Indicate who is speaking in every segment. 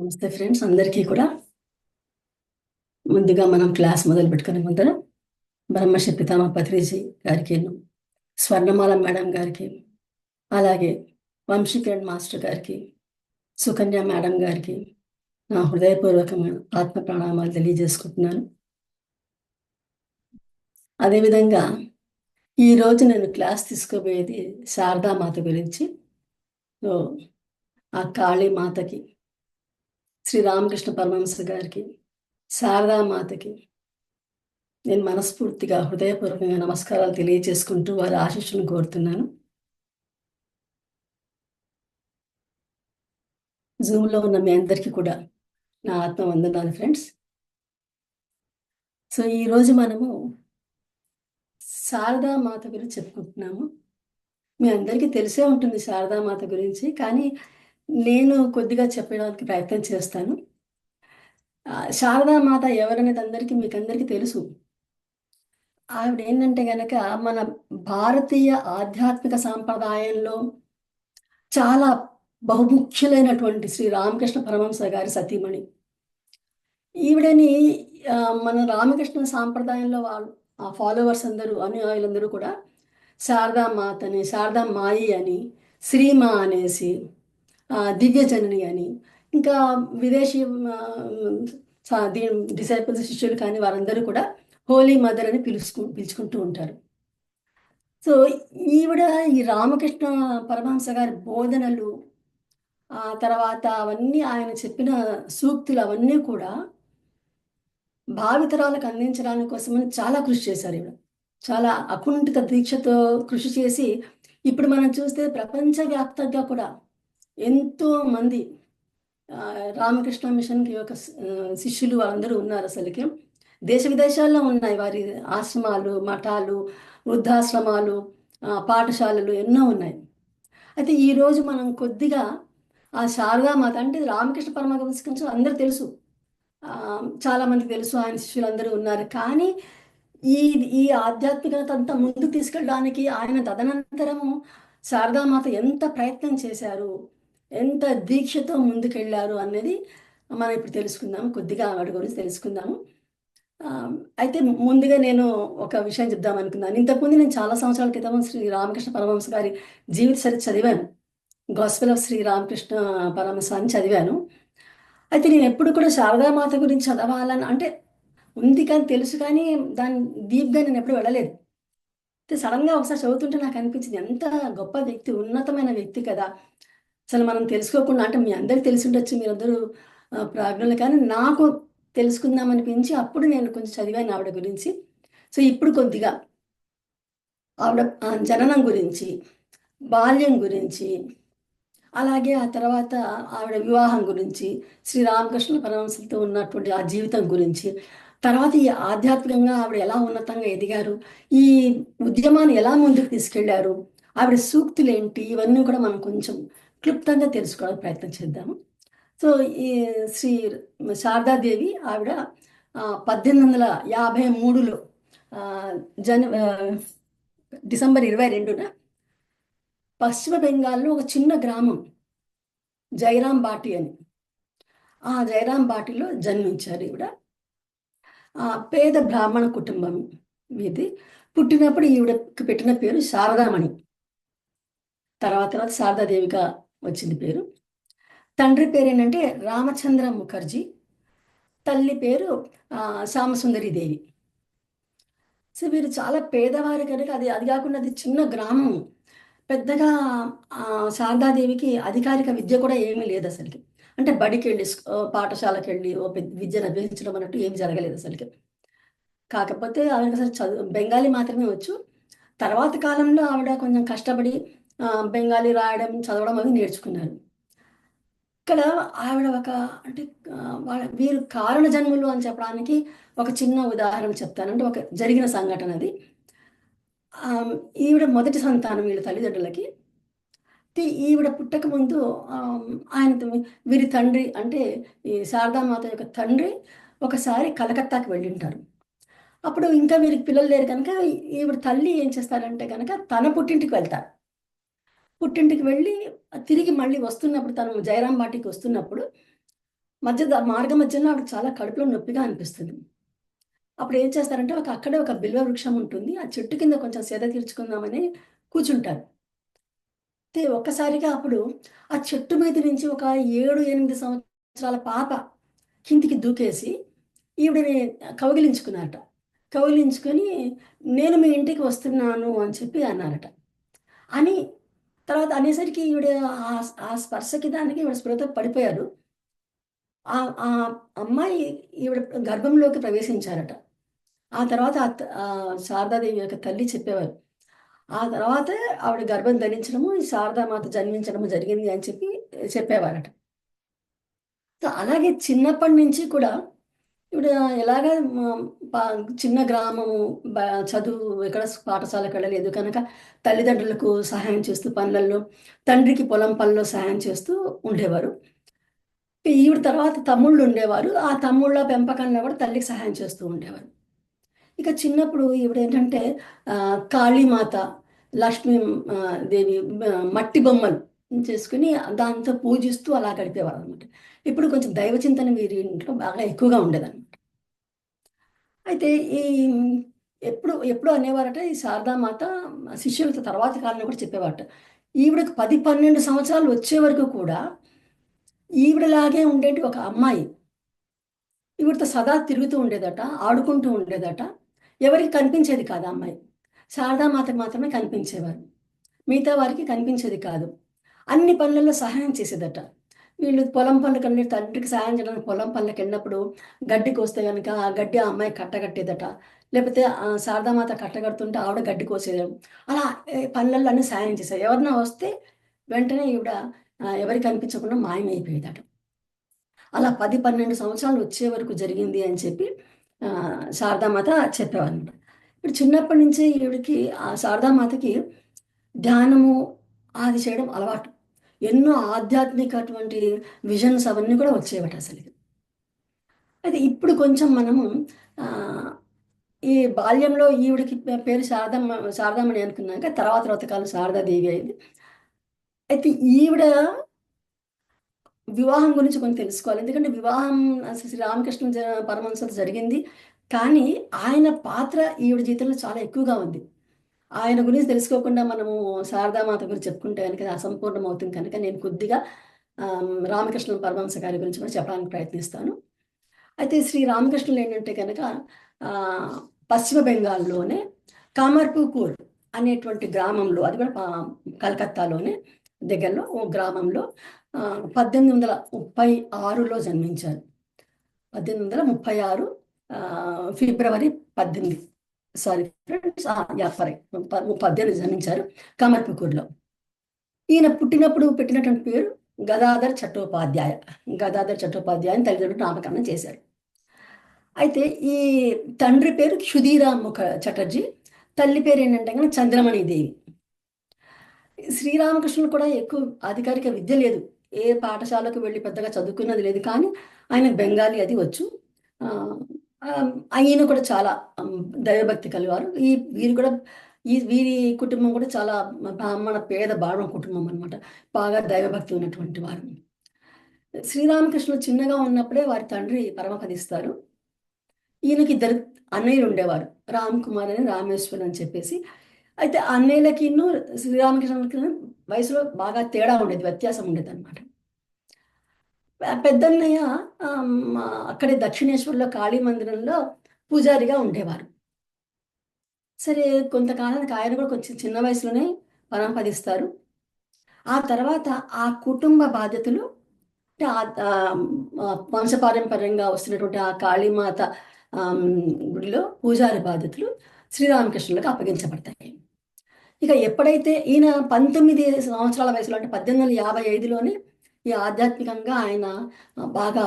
Speaker 1: నమస్తే ఫ్రెండ్స్, అందరికీ కూడా ముందుగా మనం క్లాస్ మొదలు పెట్టుకునే ముందర బ్రహ్మశ్రీ పితామహ పత్రిజీ గారికి, స్వర్ణమాల మేడం గారికి, అలాగే వంశీకిరణ్ మాస్టర్ గారికి, సుకన్య మేడం గారికి నా హృదయపూర్వకమైన ఆత్మ ప్రణామాలు తెలియజేసుకుంటున్నాను. అదేవిధంగా ఈరోజు నేను క్లాస్ తీసుకోబోయేది శారదామాత గురించి. సో ఆ కాళీమాతకి, శ్రీరామకృష్ణ పరమహంస గారికి, శారదామాతకి నేను మనస్ఫూర్తిగా హృదయపూర్వకంగా నమస్కారాలు తెలియజేసుకుంటూ వారి ఆశీస్సులను కోరుతున్నాను. జూమ్లో ఉన్న మీ అందరికీ కూడా నా ఆత్మ వందనాలు ఫ్రెండ్స్. సో ఈరోజు మనము శారదామాత గురించి చెప్పుకుంటున్నాము. మీ అందరికీ తెలిసే ఉంటుంది శారదామాత గురించి, కానీ నేను కొద్దిగా చెప్పడానికి ప్రయత్నం చేస్తాను. శారదామాత ఎవరనేది మీకు అందరికీ తెలుసు. ఆవిడ ఏంటంటే గనక మన భారతీయ ఆధ్యాత్మిక సాంప్రదాయంలో చాలా బహుముఖ్యులైనటువంటి శ్రీ రామకృష్ణ పరమహంస గారి సతీమణి. ఈవిడని మన రామకృష్ణ సాంప్రదాయంలో వాళ్ళు ఆ ఫాలోవర్స్ అందరూ, అనుయాయులందరూ కూడా శారదామాతని, శారదామాయి అని, శ్రీమా అనేసి, దివ్యజనని అని, ఇంకా విదేశీ డిసైపుల్స్, శిష్యులు కానీ వారందరూ కూడా హోలీ మదర్ అని పిలుచుకుంటూ ఉంటారు. సో ఈవిడ ఈ రామకృష్ణ పరమహంస గారి బోధనలు, ఆ తర్వాత అవన్నీ ఆయన చెప్పిన సూక్తులు అవన్నీ కూడా భావితరాలకు అందించడానికి కోసమని చాలా కృషి చేశారు. ఈవిడ చాలా అకుంఠిత దీక్షతో కృషి చేసి, ఇప్పుడు మనం చూస్తే ప్రపంచవ్యాప్తంగా కూడా ఎంతో మంది రామకృష్ణ మిషన్కి ఒక శిష్యులు అందరూ ఉన్నారు. అసలుకి దేశ విదేశాల్లో ఉన్నాయి వారి ఆశ్రమాలు, మఠాలు, వృద్ధాశ్రమాలు, పాఠశాలలు ఎన్నో ఉన్నాయి. అయితే ఈరోజు మనం కొద్దిగా ఆ శారదామాత అంటే రామకృష్ణ పరమహంస గురించి అందరూ తెలుసు, చాలామందికి తెలుసు, ఆయన శిష్యులు అందరూ ఉన్నారు. కానీ ఈ ఈ ఆధ్యాత్మికత అంతా ముందుకు తీసుకెళ్ళడానికి ఆయన తదనంతరము శారదామాత ఎంత ప్రయత్నం చేశారు, ఎంత దీక్షతో ముందుకెళ్ళారు అనేది మనం ఇప్పుడు తెలుసుకుందాము. కొద్దిగా వాటి గురించి తెలుసుకుందాము. అయితే ముందుగా నేను ఒక విషయం చెప్దాం అనుకున్నాను. ఇంతకుముందు నేను చాలా సంవత్సరాల క్రితం శ్రీ రామకృష్ణ పరమహంస గారి జీవిత చరిత్ర చదివాను. గాస్పెల్ ఆఫ్ శ్రీ రామకృష్ణ పరమహంస అని చదివాను. అయితే నేను ఎప్పుడు కూడా శారదామాత గురించి చదవాలని అంటే ఉంది, కానీ తెలుసు, కానీ దాని డీప్గా నేను ఎప్పుడు వెళ్ళలేదు. అయితే సడన్గా ఒకసారి చదువుతుంటే నాకు అనిపించింది, ఎంత గొప్ప వ్యక్తి, ఉన్నతమైన వ్యక్తి కదా. అసలు మనం తెలుసుకోకుండా, అంటే మీ అందరికి తెలిసి ఉండొచ్చు, మీరందరూ ప్రాజ్ఞులు, కానీ నాకు తెలుసుకుందామనిపించి అప్పుడు నేను కొంచెం చదివాను ఆవిడ గురించి. సో ఇప్పుడు కొద్దిగా ఆవిడ జననం గురించి, బాల్యం గురించి, అలాగే ఆ తర్వాత ఆవిడ వివాహం గురించి, శ్రీరామకృష్ణ పరమహంసతో ఉన్నటువంటి ఆ జీవితం గురించి, తర్వాత ఈ ఆధ్యాత్మికంగా ఆవిడ ఎలా ఉన్నతంగా ఎదిగారు, ఈ ఉద్యమాన్ని ఎలా ముందుకు తీసుకెళ్లారు, ఆవిడ సూక్తులు ఏంటి, ఇవన్నీ కూడా మనం కొంచెం క్లుప్తంగా తెలుసుకోవడానికి ప్రయత్నం చేద్దాము. సో ఈ శ్రీ శారదాదేవి ఆవిడ 1853లో డిసెంబర్ 22న పశ్చిమ బెంగాల్లో ఒక చిన్న గ్రామం జైరాం బాటి అని, ఆ జైరాం బాటిలో జన్మించారు ఈవిడ. పేద బ్రాహ్మణ కుటుంబం ఇది. పుట్టినప్పుడు ఈవిడకి పెట్టిన పేరు శారదామణి, తర్వాత శారదాదేవిగా వచ్చింది పేరు. తండ్రి పేరు ఏంటంటే రామచంద్ర ముఖర్జీ, తల్లి పేరు శ్యామసుందరి దేవి. సో వీరు చాలా పేదవారు కనుక, అది కాకుండా అది చిన్న గ్రామం. పెద్దగా శారదాదేవికి అధికారిక విద్య కూడా ఏమీ లేదు అసలుకి. అంటే బడికి వెళ్ళి, పాఠశాలకు వెళ్ళి ఓ విద్యను అభ్యసించడం అన్నట్టు ఏమి జరగలేదు అసలుకి. కాకపోతే ఆవిడకి అసలు చదువు బెంగాలీ మాత్రమే వచ్చు. తర్వాత కాలంలో ఆవిడ కొంచెం కష్టపడి బెంగాలీ రాయడం, చదవడం అవి నేర్చుకున్నారు. ఇక్కడ ఆవిడ ఒక అంటే వీరు కారణ జన్ములు అని చెప్పడానికి ఒక చిన్న ఉదాహరణ చెప్తాను. అంటే ఒక జరిగిన సంఘటన అది. ఈవిడ మొదటి సంతానం వీళ్ళ తల్లిదండ్రులకి. ఈవిడ పుట్టక ముందు ఆయన వీరి తండ్రి అంటే ఈ శారదామాత యొక్క తండ్రి ఒకసారి కలకత్తాకి వెళ్ళింటారు. అప్పుడు ఇంకా వీరికి పిల్లలు లేరు కనుక ఈవిడ తల్లి ఏం చేస్తారంటే కనుక తన పుట్టింటికి వెళ్తారు. పుట్టింటికి వెళ్ళి తిరిగి మళ్ళీ వస్తున్నప్పుడు, తను జైరాం బాటికి వస్తున్నప్పుడు మార్గ మధ్యలో ఆవిడకి చాలా కడుపులో నొప్పిగా అనిపిస్తుంది. అప్పుడు ఏం చేస్తారంటే అక్కడే ఒక బిల్వ వృక్షం ఉంటుంది. ఆ చెట్టు కింద కొంచెం సేద తీర్చుకుందామని కూర్చుంటారు. అయితే ఒక్కసారిగా అప్పుడు ఆ చెట్టు మీద నుంచి ఒక 7, 8 సంవత్సరాల పాప కిందికి దూకేసి ఈవిడని కౌగిలించుకున్నారట. కౌగిలించుకొని నేను మీ ఇంటికి వస్తున్నాను అని చెప్పి అన్నారట. అని తర్వాత అనేసరికి ఈవిడ ఆ స్పర్శకి దానికి ఈవిడ స్పృహతో పడిపోయారు. ఆ ఆ అమ్మాయి ఈవిడ గర్భంలోకి ప్రవేశించారట. ఆ తర్వాత శారదాదేవి యొక్క తల్లి చెప్పేవారు. ఆ తర్వాతే ఆవిడ గర్భం ధరించడము, ఈ శారదామాత జన్మించడము జరిగింది అని చెప్పి చెప్పేవారట. సో, అలాగే చిన్నప్పటి నుంచి కూడా ఈవిడ ఎలాగ ప చిన్న గ్రామము, బ చదువు ఎక్కడ పాఠశాలకు వెళ్ళలేదు కనుక తల్లిదండ్రులకు సహాయం చేస్తూ పనులలో, తండ్రికి పొలం పనిలో సహాయం చేస్తూ ఉండేవారు. ఈవిడ తర్వాత తమ్ముళ్ళు ఉండేవారు. ఆ తమ్ముళ్ళ పెంపకంలో కూడా తల్లికి సహాయం చేస్తూ ఉండేవారు. ఇక చిన్నప్పుడు ఈవిడేంటంటే కాళీమాత, లక్ష్మీ దేవి మట్టి బొమ్మలు చేసుకొని దాంతో పూజిస్తూ అలా గడిపేవారనమాట. ఇప్పుడు కొంచెం దైవ చింతన వీరి ఇంట్లో బాగా ఎక్కువగా ఉండేదనమాట. అయితే ఈ ఎప్పుడు ఎప్పుడు అనేవారట ఈ శారదామాత శిష్యులతో తర్వాత కాలంలో కూడా చెప్పేవారట. ఈవిడకి 10, 12 సంవత్సరాలు వచ్చే వరకు కూడా ఈవిడలాగే ఉండేటి ఒక అమ్మాయి ఈవిడతో సదా తిరుగుతూ ఉండేదట, ఆడుకుంటూ ఉండేదట. ఎవరికీ కనిపించేది కాదు ఆ అమ్మాయి. శారదామాతకు మాత్రమే కనిపించేవారు. మిగతా వారికి కనిపించేది కాదు. అన్ని పనులలో సహాయం చేసేదట. వీళ్ళు పొలం పనులకన్నీ తండ్రికి సహాయం చేయడానికి పొలం పనులకెళ్ళినప్పుడు గడ్డి కోస్తే గనక ఆ గడ్డి ఆ అమ్మాయి కట్టగట్టేదట. లేకపోతే శారదామాత కట్టగడుతుంటే ఆవిడ గడ్డి కోసేది. అలా పనులలో అన్నీ సహాయం చేసేది. ఎవరైనా వస్తే వెంటనే ఈవిడ ఎవరికీ కనిపించకుండా మాయమైపోయేదట. అలా 10, 12 సంవత్సరాలు వచ్చే వరకు జరిగింది అని చెప్పి శారదామాత చెప్పేవారనమాట. ఇప్పుడు చిన్నప్పటి నుంచే ఈవిడకి ఆ శారదామాతకి ధ్యానము అది చేయడం అలవాటు. ఎన్నో ఆధ్యాత్మికటువంటి విజన్స్ అవన్నీ కూడా వచ్చేవట అసలకి. అయితే ఇప్పుడు కొంచెం మనము ఆహ్, ఈ బాల్యంలో ఈవిడకి పేరు శారదామణి అనుకున్నాక తర్వాత కాలం శారదాదేవి అయింది. అయితే ఈవిడ వివాహం గురించి కొంచెం తెలుసుకోవాలి. ఎందుకంటే వివాహం శ్రీ రామకృష్ణ పరమహంసతో జరిగింది. కానీ ఆయన పాత్ర ఈవిడ జీవితంలో చాలా ఎక్కువగా ఉంది. ఆయన గురించి తెలుసుకోకుండా మనము శారదామాత గురించి చెప్పుకుంటే గనుక అది అసంపూర్ణం అవుతుంది కనుక నేను కొద్దిగా రామకృష్ణ పరమహంస గారి గురించి కూడా చెప్పడానికి ప్రయత్నిస్తాను. అయితే శ్రీ రామకృష్ణులు ఏంటంటే గనక ఆహ్, పశ్చిమ బెంగాల్‌లోనే కామర్‌పుకూర్ అనేటువంటి గ్రామంలో అది కూడా కలకత్తాలోనే దగ్గరలో ఓ గ్రామంలో 1836లో జన్మించారు. 1836 ఫిబ్రవరి 18 సారీ ఫ్రెండ్స్. యాహ్! కరెక్ట్. 18 జన్మించారు కమర్పుకూర్‌లో. ఈయన పుట్టినప్పుడు పెట్టినటువంటి పేరు గదాధర్ చట్టోపాధ్యాయ. గదాధర్ చట్టోపాధ్యాయ అని తల్లిదండ్రులు నామకరణం చేశారు. అయితే ఈ తండ్రి పేరు క్షుధీరామ్ చటర్జీ. తల్లి పేరు ఏంటంటే గనక చంద్రమణి దేవి. శ్రీరామకృష్ణులు కూడా ఎక్కువ అధికారిక విద్య లేదు. ఏ పాఠశాలకు వెళ్లి పెద్దగా చదువుకున్నది లేదు. కానీ ఆయనకు బెంగాలీ అది వచ్చు. ఆహ్, ఈయన కూడా చాలా దైవభక్తి కలవారు. వీరు కూడా వీరి కుటుంబం కూడా చాలా బ్రాహ్మణ పేద బ్రాహ్మణ కుటుంబం అనమాట. బాగా దైవభక్తి ఉన్నటువంటి వారు. శ్రీరామకృష్ణులు చిన్నగా ఉన్నప్పుడే వారి తండ్రి పరమపదిస్తారు. ఈయనకి ఇద్దరు అన్నయ్యలు ఉండేవారు. రామ్ కుమార్ అని, రామేశ్వర్ అని చెప్పేసి. అయితే అన్నయ్యలకిను శ్రీరామకృష్ణులకి వయసులో బాగా తేడా ఉండేది. వ్యత్యాసం ఉండేదనమాట. పెద్దన్నయ్య అక్కడే దక్షిణేశ్వర్‌లో కాళీ మందిరంలో పూజారిగా ఉండేవారు. సరే కొంతకాలానికి ఆయన కూడా కొంచెం చిన్న వయసులోనే పరమపదిస్తారు. ఆ తర్వాత ఆ కుటుంబ బాధ్యతలు అంటే వంశపారంపర్యంగా వస్తున్నటువంటి ఆ కాళీమాత గుడిలో పూజారి బాధ్యతలు శ్రీరామకృష్ణులకు అప్పగించబడతాయి. ఇక ఎప్పుడైతే ఈయన 19 సంవత్సరాల వయసులో అంటే 1855లోనే ఈ ఆధ్యాత్మికంగా ఆయన బాగా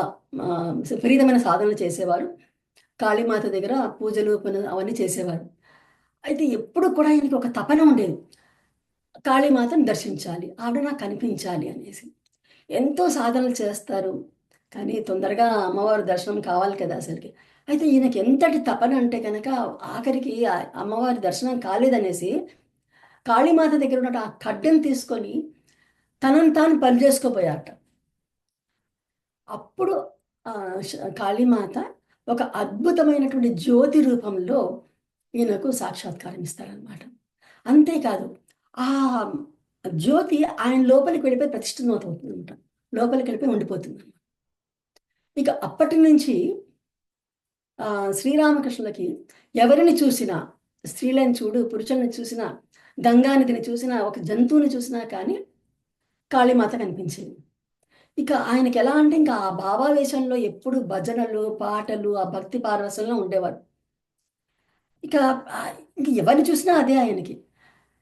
Speaker 1: విపరీతమైన సాధనలు చేసేవారు. కాళీమాత దగ్గర పూజలు అవన్నీ చేసేవారు. అయితే ఎప్పుడు కూడా ఆయనకి ఒక తపన ఉండేది. కాళీమాతను దర్శించాలి. ఆవిడ నాకు కనిపించాలి అనేసి. ఎంతో సాధనలు చేస్తారు. కానీ తొందరగా అమ్మవారి దర్శనం కావాలి కదా అసలకి. అయితే ఈయనకి ఎంతటి తపన అంటే గనక ఆఖరికి అమ్మవారి దర్శనం కాలేదనేసి కాళీమాత దగ్గర ఉన్న ఆ ఖడ్గం తీసుకొని తనను తాను బలి చేసుకోబోయారట. అప్పుడు కాళీమాత ఒక అద్భుతమైనటువంటి జ్యోతి రూపంలో ఈయనకు సాక్షాత్కారం ఇస్తారనమాట. అంతేకాదు ఆ జ్యోతి ఆయన లోపలికి వెళ్ళిపోయి ప్రతిష్ఠితమవుతుంది అనమాట. లోపలికి వెళ్ళిపోయి ఉండిపోతుంది. ఇక అప్పటి నుంచి శ్రీరామకృష్ణులకి ఎవరిని చూసినా, స్త్రీలను చూడు, పురుషుల్ని చూసినా, గంగానదిని చూసినా, ఒక జంతువుని చూసినా కానీ కాళీమాత కనిపించేది. ఇక ఆయనకి ఎలా అంటే ఇంకా ఆ భావావేశంలో ఎప్పుడు భజనలు, పాటలు, ఆ భక్తి పారవశంలో ఉండేవారు. ఇక ఇంక ఎవరిని చూసినా అదే ఆయనకి.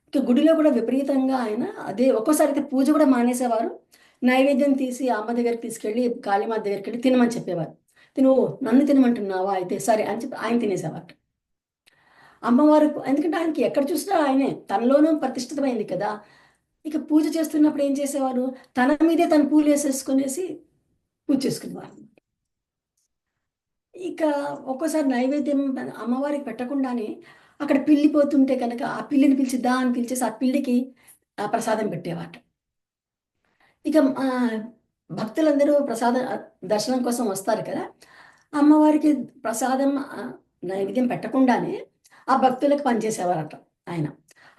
Speaker 1: ఇక గుడిలో కూడా విపరీతంగా ఆయన అదే. ఒక్కోసారి అయితే పూజ కూడా మానేసేవారు. నైవేద్యం తీసి అమ్మ దగ్గరికి తీసుకెళ్ళి కాళీమాత దగ్గరికి వెళ్ళి తినమని చెప్పేవారు. తిను నన్ను తినమంటున్నావా అయితే సరే అని చెప్పి ఆయన తినేసేవారు. అమ్మవారు ఎందుకంటే ఆయనకి ఎక్కడ చూసినా ఆయనే తనలోనూ ప్రతిష్ఠితమైంది కదా. ఇక పూజ చేస్తున్నప్పుడు ఏం చేసేవారు, తన మీదే తను పూలు వేసేసుకునేసి పూజ చేసుకునేవారు. ఇక ఒక్కోసారి నైవేద్యం అమ్మవారికి పెట్టకుండానే అక్కడ పిల్లి పోతుంటే కనుక ఆ పిల్లిని పిలిచి దా అని పిలిచేసి ఆ పిల్లికి ప్రసాదం పెట్టేవాట. ఇక భక్తులందరూ దర్శనం కోసం వస్తారు కదా. అమ్మవారికి ప్రసాదం నైవేద్యం పెట్టకుండానే ఆ భక్తులకు పనిచేసేవారట ఆయన.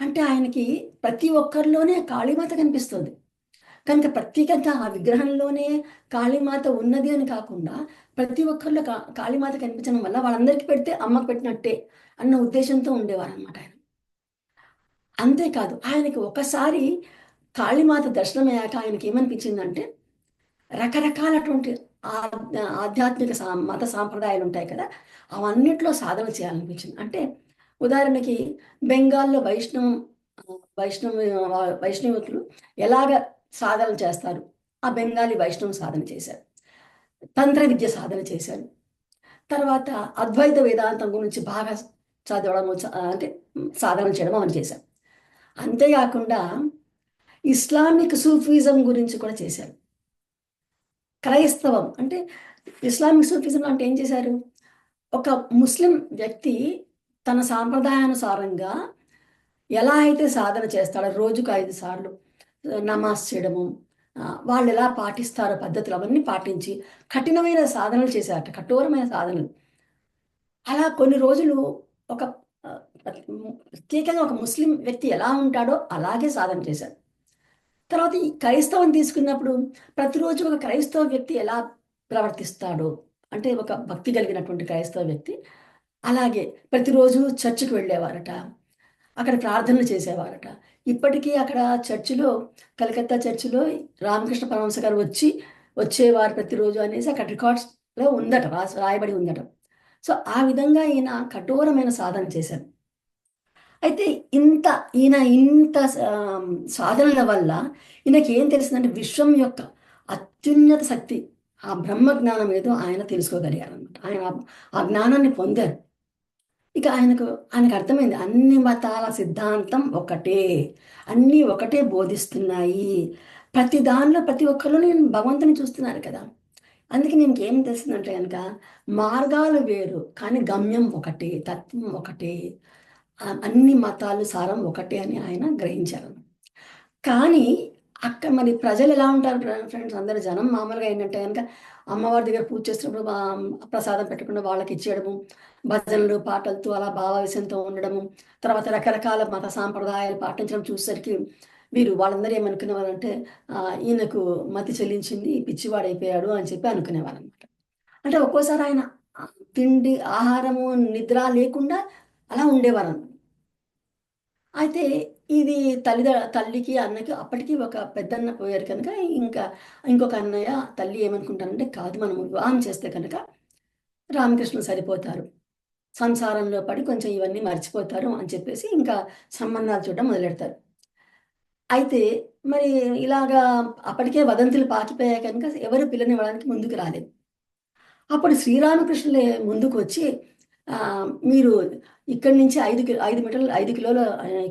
Speaker 1: అంటే ఆయనకి ప్రతి ఒక్కరిలోనే కాళీమాత కనిపిస్తుంది. కనుక ప్రత్యేకంగా ఆ విగ్రహంలోనే కాళీమాత ఉన్నది అని కాకుండా ప్రతి ఒక్కరిలో కాళీమాత కనిపించడం వల్ల వాళ్ళందరికీ పెడితే అమ్మకు పెట్టినట్టే అన్న ఉద్దేశంతో ఉండేవారనమాట ఆయన. అంతేకాదు ఆయనకి ఒకసారి కాళీమాత దర్శనమయ్యాక ఆయనకి ఏమనిపించిందంటే రకరకాలటువంటి ఆధ్యాత్మిక మత సాంప్రదాయాలు ఉంటాయి కదా, అవన్నిట్లో సాధన చేయాలనిపించింది. అంటే ఉదాహరణకి బెంగాల్లో వైష్ణవులు ఎలాగ సాధన చేస్తారు, ఆ బెంగాలీ వైష్ణవ సాధన చేశారు. తంత్ర విద్య సాధన చేశారు. తర్వాత అద్వైత వేదాంతం గురించి బాగా చదవడం, అంటే సాధన చేయడం అని చేశారు. అంతేకాకుండా ఇస్లామిక్ సూఫిజం గురించి కూడా చేశారు. క్రైస్తవం అంటే ఇస్లామిక్ సూఫిజం అంటే ఏం చేశారు, ఒక ముస్లిం వ్యక్తి తన సాంప్రదాయానుసారంగా ఎలా అయితే సాధన చేస్తాడో రోజుకు 5 సార్లు నమాజ్ చేయడము, వాళ్ళు ఎలా పాటిస్తారో పద్ధతులు అవన్నీ పాటించి కఠినమైన సాధనలు చేశారట, కఠోరమైన సాధనలు. అలా కొన్ని రోజులు ఒక ప్రత్యేకంగా ఒక ముస్లిం వ్యక్తి ఎలా ఉంటాడో అలాగే సాధన చేశారు. తర్వాత ఈ క్రైస్తవం తీసుకున్నప్పుడు ప్రతిరోజు ఒక క్రైస్తవ వ్యక్తి ఎలా ప్రవర్తిస్తాడో, అంటే ఒక భక్తి కలిగినటువంటి క్రైస్తవ వ్యక్తి అలాగే ప్రతిరోజు చర్చికి వెళ్ళేవారట, అక్కడ ప్రార్థనలు చేసేవారట. ఇప్పటికీ అక్కడ చర్చిలో, కలకత్తా చర్చిలో రామకృష్ణ పరమహంస గారు వచ్చేవారు ప్రతిరోజు అనేసి అక్కడ రికార్డ్స్లో ఉందట, రాయబడి ఉందట. సో ఆ విధంగా ఈయన కఠోరమైన సాధన చేశారు. అయితే ఈయన ఇంత సాధనల వల్ల ఈయనకి ఏం తెలిసిందంటే విశ్వం యొక్క అత్యున్నత శక్తి, ఆ బ్రహ్మ జ్ఞానం ఏదో ఆయన తెలుసుకోగలిగారు అనమాట. ఆయన ఆ జ్ఞానాన్ని పొందారు. ఇక ఆయనకు అర్థమైంది అన్ని మతాల సిద్ధాంతం ఒకటే, అన్నీ ఒకటే బోధిస్తున్నాయి, ప్రతి దానిలో ప్రతి ఒక్కరిలో నేను భగవంతుని చూస్తున్నారు కదా. అందుకే నేను ఏం తెలిసిందంటే కనుక మార్గాలు వేరు కానీ గమ్యం ఒకటే, తత్వం ఒకటే, అన్ని మతాలు సారం ఒకటే అని ఆయన గ్రహించారు. కానీ అక్కడ మరి ప్రజలు ఎలా ఉంటారు ఫ్రెండ్స్, అందరు జనం మామూలుగా ఏంటంటే కనుక అమ్మవారి దగ్గర పూజ చేస్తున్నప్పుడు ప్రసాదం పెట్టకుండా వాళ్ళకి ఇచ్చేయడము, భజనలు పాటలతో అలా భావావేశంతో ఉండడము, తర్వాత రకరకాల మత సాంప్రదాయాలు పాటించడం చూసేసరికి వీరు వాళ్ళందరూ ఏమనుకునేవారంటే ఈయనకు మతి చెల్లించింది, పిచ్చివాడైపోయాడు అని చెప్పి అనుకునేవారు అనమాట. అంటే ఒక్కోసారి ఆయన తిండి ఆహారము నిద్ర లేకుండా అలా ఉండేవారు. అయితే ఇది తల్లికి అన్నకి అప్పటికి ఒక పెద్దన్న పోయారు కనుక ఇంకా ఇంకొక అన్నయ్య తల్లి ఏమనుకుంటారంటే కాదు మనం వివాహం చేస్తే కనుక రామకృష్ణులు సరిపోతారు, సంసారంలో పడి కొంచెం ఇవన్నీ మర్చిపోతారు అని చెప్పేసి ఇంకా సంబంధాలు చూడడం మొదలెడతారు. అయితే మరి ఇలాగా అప్పటికే వదంతులు పాకిపోయాయి కనుక ఎవరు పిల్లనివ్వడానికి ముందుకు రాలేదు. అప్పుడు శ్రీరామకృష్ణులే ముందుకు వచ్చి మీరు ఇక్కడి నుంచి 5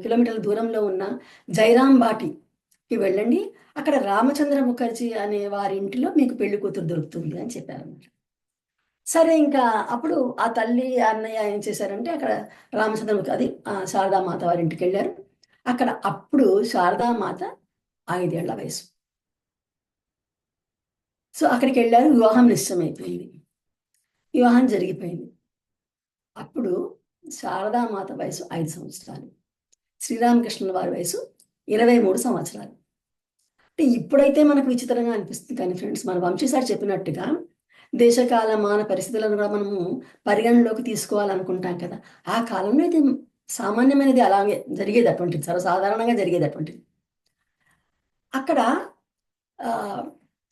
Speaker 1: కిలోమీటర్ల దూరంలో ఉన్న జైరాం బాటికి వెళ్ళండి, అక్కడ రామచంద్ర ముఖర్జీ అనే వారి ఇంటిలో మీకు పెళ్లి కూతురు దొరుకుతుంది అని చెప్పారన్నమాట. సరే ఇంకా అప్పుడు ఆ తల్లి అన్నయ్య ఏం చేశారంటే అక్కడ రామచంద్ర అది శారదామాత వారి ఇంటికి వెళ్ళారు. అక్కడ అప్పుడు శారదామాత 5 ఏళ్ల వయసు. సో అక్కడికి వెళ్ళారు, వివాహం నిశ్చయమైపోయింది, వివాహం జరిగిపోయింది. అప్పుడు శారదామాత వయసు 5 సంవత్సరాలు, శ్రీరామకృష్ణుల వారి వయసు 23 సంవత్సరాలు. అంటే ఇప్పుడైతే మనకు విచిత్రంగా అనిపిస్తుంది, కానీ ఫ్రెండ్స్ మన వంశీసారి చెప్పినట్టుగా దేశకాల మాన పరిస్థితులను కూడా మనము పరిగణలోకి తీసుకోవాలనుకుంటాం కదా. ఆ కాలంలో ఇది సామాన్యమైనది, అలాగే జరిగేది, అటువంటిది సర్వసాధారణంగా జరిగేది అటువంటిది. అక్కడ ఆ,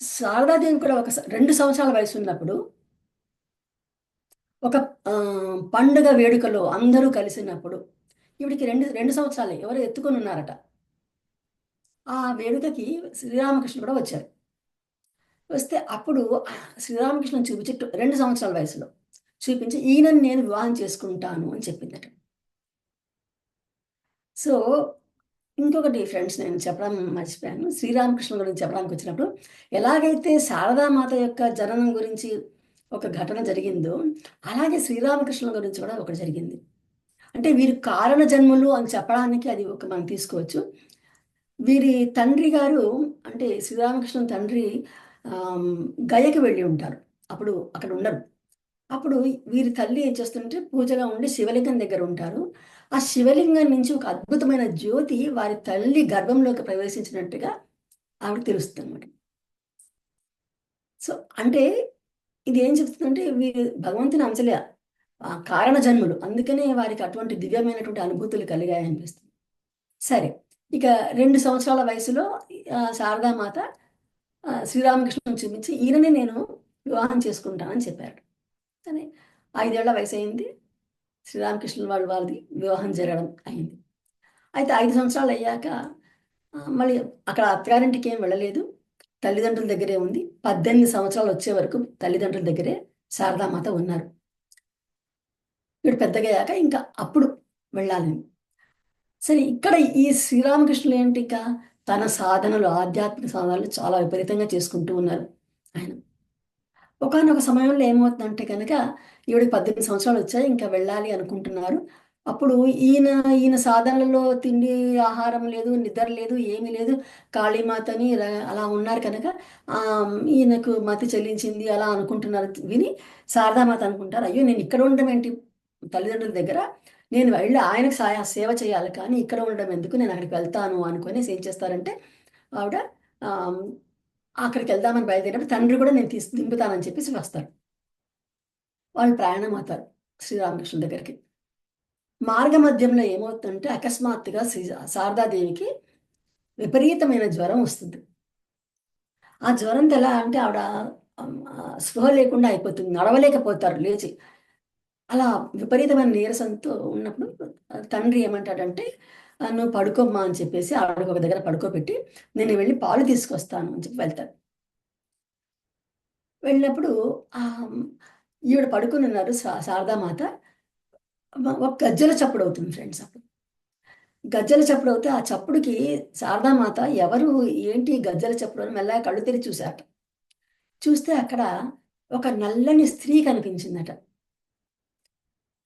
Speaker 1: శారదాదేవి కూడా 2 సంవత్సరాల వయసు ఉన్నప్పుడు ఒక పండుగ వేడుకలో అందరూ కలిసినప్పుడు, ఈవిడికి రెండు రెండు సంవత్సరాలే, ఎవరు ఎత్తుకొని ఉన్నారట. ఆ వేడుకకి శ్రీరామకృష్ణ కూడా వచ్చారు. వస్తే అప్పుడు శ్రీరామకృష్ణుని చూపించి 2 సంవత్సరాల వయసులో చూపించి, ఈయనని నేను వివాహం చేసుకుంటాను అని చెప్పిందట. సో ఇంకొకటి ఫ్రెండ్స్ నేను చెప్పడం మర్చిపోయాను, శ్రీరామకృష్ణ గురించి చెప్పడానికి వచ్చినప్పుడు, ఎలాగైతే శారదామాత యొక్క జననం గురించి ఒక ఘటన జరిగిందో, అలాగే శ్రీరామకృష్ణ గురించి కూడా ఒకటి జరిగింది. అంటే వీరు కారణ జన్ములు అని చెప్పడానికి అది ఒక మనం తీసుకోవచ్చు. వీరి తండ్రి గారు, అంటే శ్రీరామకృష్ణ తండ్రి గయకి వెళ్ళి ఉంటారు, అప్పుడు అక్కడ ఉండరు. అప్పుడు వీరి తల్లి ఏం చేస్తుంటే పూజలో ఉండి శివలింగం దగ్గర ఉంటారు. ఆ శివలింగం నుంచి ఒక అద్భుతమైన జ్యోతి వారి తల్లి గర్భంలోకి ప్రవేశించినట్టుగా ఆవిడ తెలుస్తుంది అనమాట. సో అంటే ఇది ఏం చెప్తుందంటే, వీరు భగవంతుని అంశలే, కారణ జన్ములు, అందుకనే వారికి అటువంటి దివ్యమైనటువంటి అనుభూతులు కలిగాయి అనిపిస్తుంది. సరే, ఇక 2 సంవత్సరాల వయసులో శారదామాత శ్రీరామకృష్ణుని చూపించి, ఈయననే నేను వివాహం చేసుకుంటానని చెప్పారు. కానీ 5 ఏళ్ల వయసు అయింది, శ్రీరామకృష్ణుల వాళ్ళది వివాహం జరగడం అయింది. అయితే 5 సంవత్సరాలు అయ్యాక మళ్ళీ అక్కడ అత్తగారింటికి ఏం వెళ్ళలేదు, తల్లిదండ్రుల దగ్గరే ఉంది. 18 సంవత్సరాలు వచ్చే వరకు తల్లిదండ్రుల దగ్గరే శారదామాత ఉన్నారు. వీడు పెద్దగా అయ్యాక ఇంకా అప్పుడు వెళ్ళాలని. సరే, ఇక్కడ ఈ శ్రీరామకృష్ణులు ఏంటి, ఇంకా తన సాధనలు, ఆధ్యాత్మిక సాధనలు చాలా విపరీతంగా చేసుకుంటూ ఉన్నారు ఆయన. ఒకానొక సమయంలో ఏమవుతుందంటే కనుక, ఈవిడికి 18 సంవత్సరాలు వచ్చాయి, ఇంకా వెళ్ళాలి అనుకుంటున్నారు. అప్పుడు ఈయన ఈయన సాధనలలో తిండి ఆహారం లేదు, నిద్ర లేదు, ఏమీ లేదు, కాళీమాతని అలా ఉన్నారు కనుక ఈయనకు మతి చెల్లించింది అలా అనుకుంటున్నారు. విని శారదామాత అనుకుంటారు, అయ్యో నేను ఇక్కడ ఉండడం ఏంటి తల్లిదండ్రుల దగ్గర, నేను వెళ్ళి ఆయనకు సేవ చేయాలి, కానీ ఇక్కడ ఉండడం ఎందుకు, నేను అక్కడికి వెళ్తాను అనుకొని ఏం చేస్తారంటే, ఆవిడ అక్కడికి వెళ్దామని బయలుదేరినప్పుడు తండ్రి కూడా నేను దింపుతానని చెప్పేసి వస్తారు. వాళ్ళు ప్రయాణం అవుతారు శ్రీరామకృష్ణ దగ్గరికి. మార్గ మధ్యంలో ఏమవుతుందంటే అకస్మాత్తుగా శారదాదేవికి విపరీతమైన జ్వరం వస్తుంది. ఆ జ్వరంతో ఎలా అంటే ఆవిడ స్పృహ లేకుండా అయిపోతుంది, నడవలేకపోతారు లేచి. అలా విపరీతమైన నీరసంతో ఉన్నప్పుడు తండ్రి ఏమంటాడంటే, నువ్వు పడుకోమ్మా అని చెప్పేసి ఆవిడకి ఒక దగ్గర పడుకోబెట్టి, నేను వెళ్ళి పాలు తీసుకొస్తాను అని చెప్పి వెళ్తాడు. వెళ్ళినప్పుడు ఈవిడ పడుకుని ఉన్నారు శారదామాత. ఒక గజ్జల చప్పుడు అవుతుంది ఫ్రెండ్స్. అప్పుడు గజ్జల చప్పుడు అవుతే ఆ చప్పుడుకి శారదామాత ఎవరు, ఏంటి గజ్జల చప్పుడు అని మెల్లగా కళ్ళు తెరిచి చూశాట. చూస్తే అక్కడ ఒక నల్లని స్త్రీ కనిపించిందట.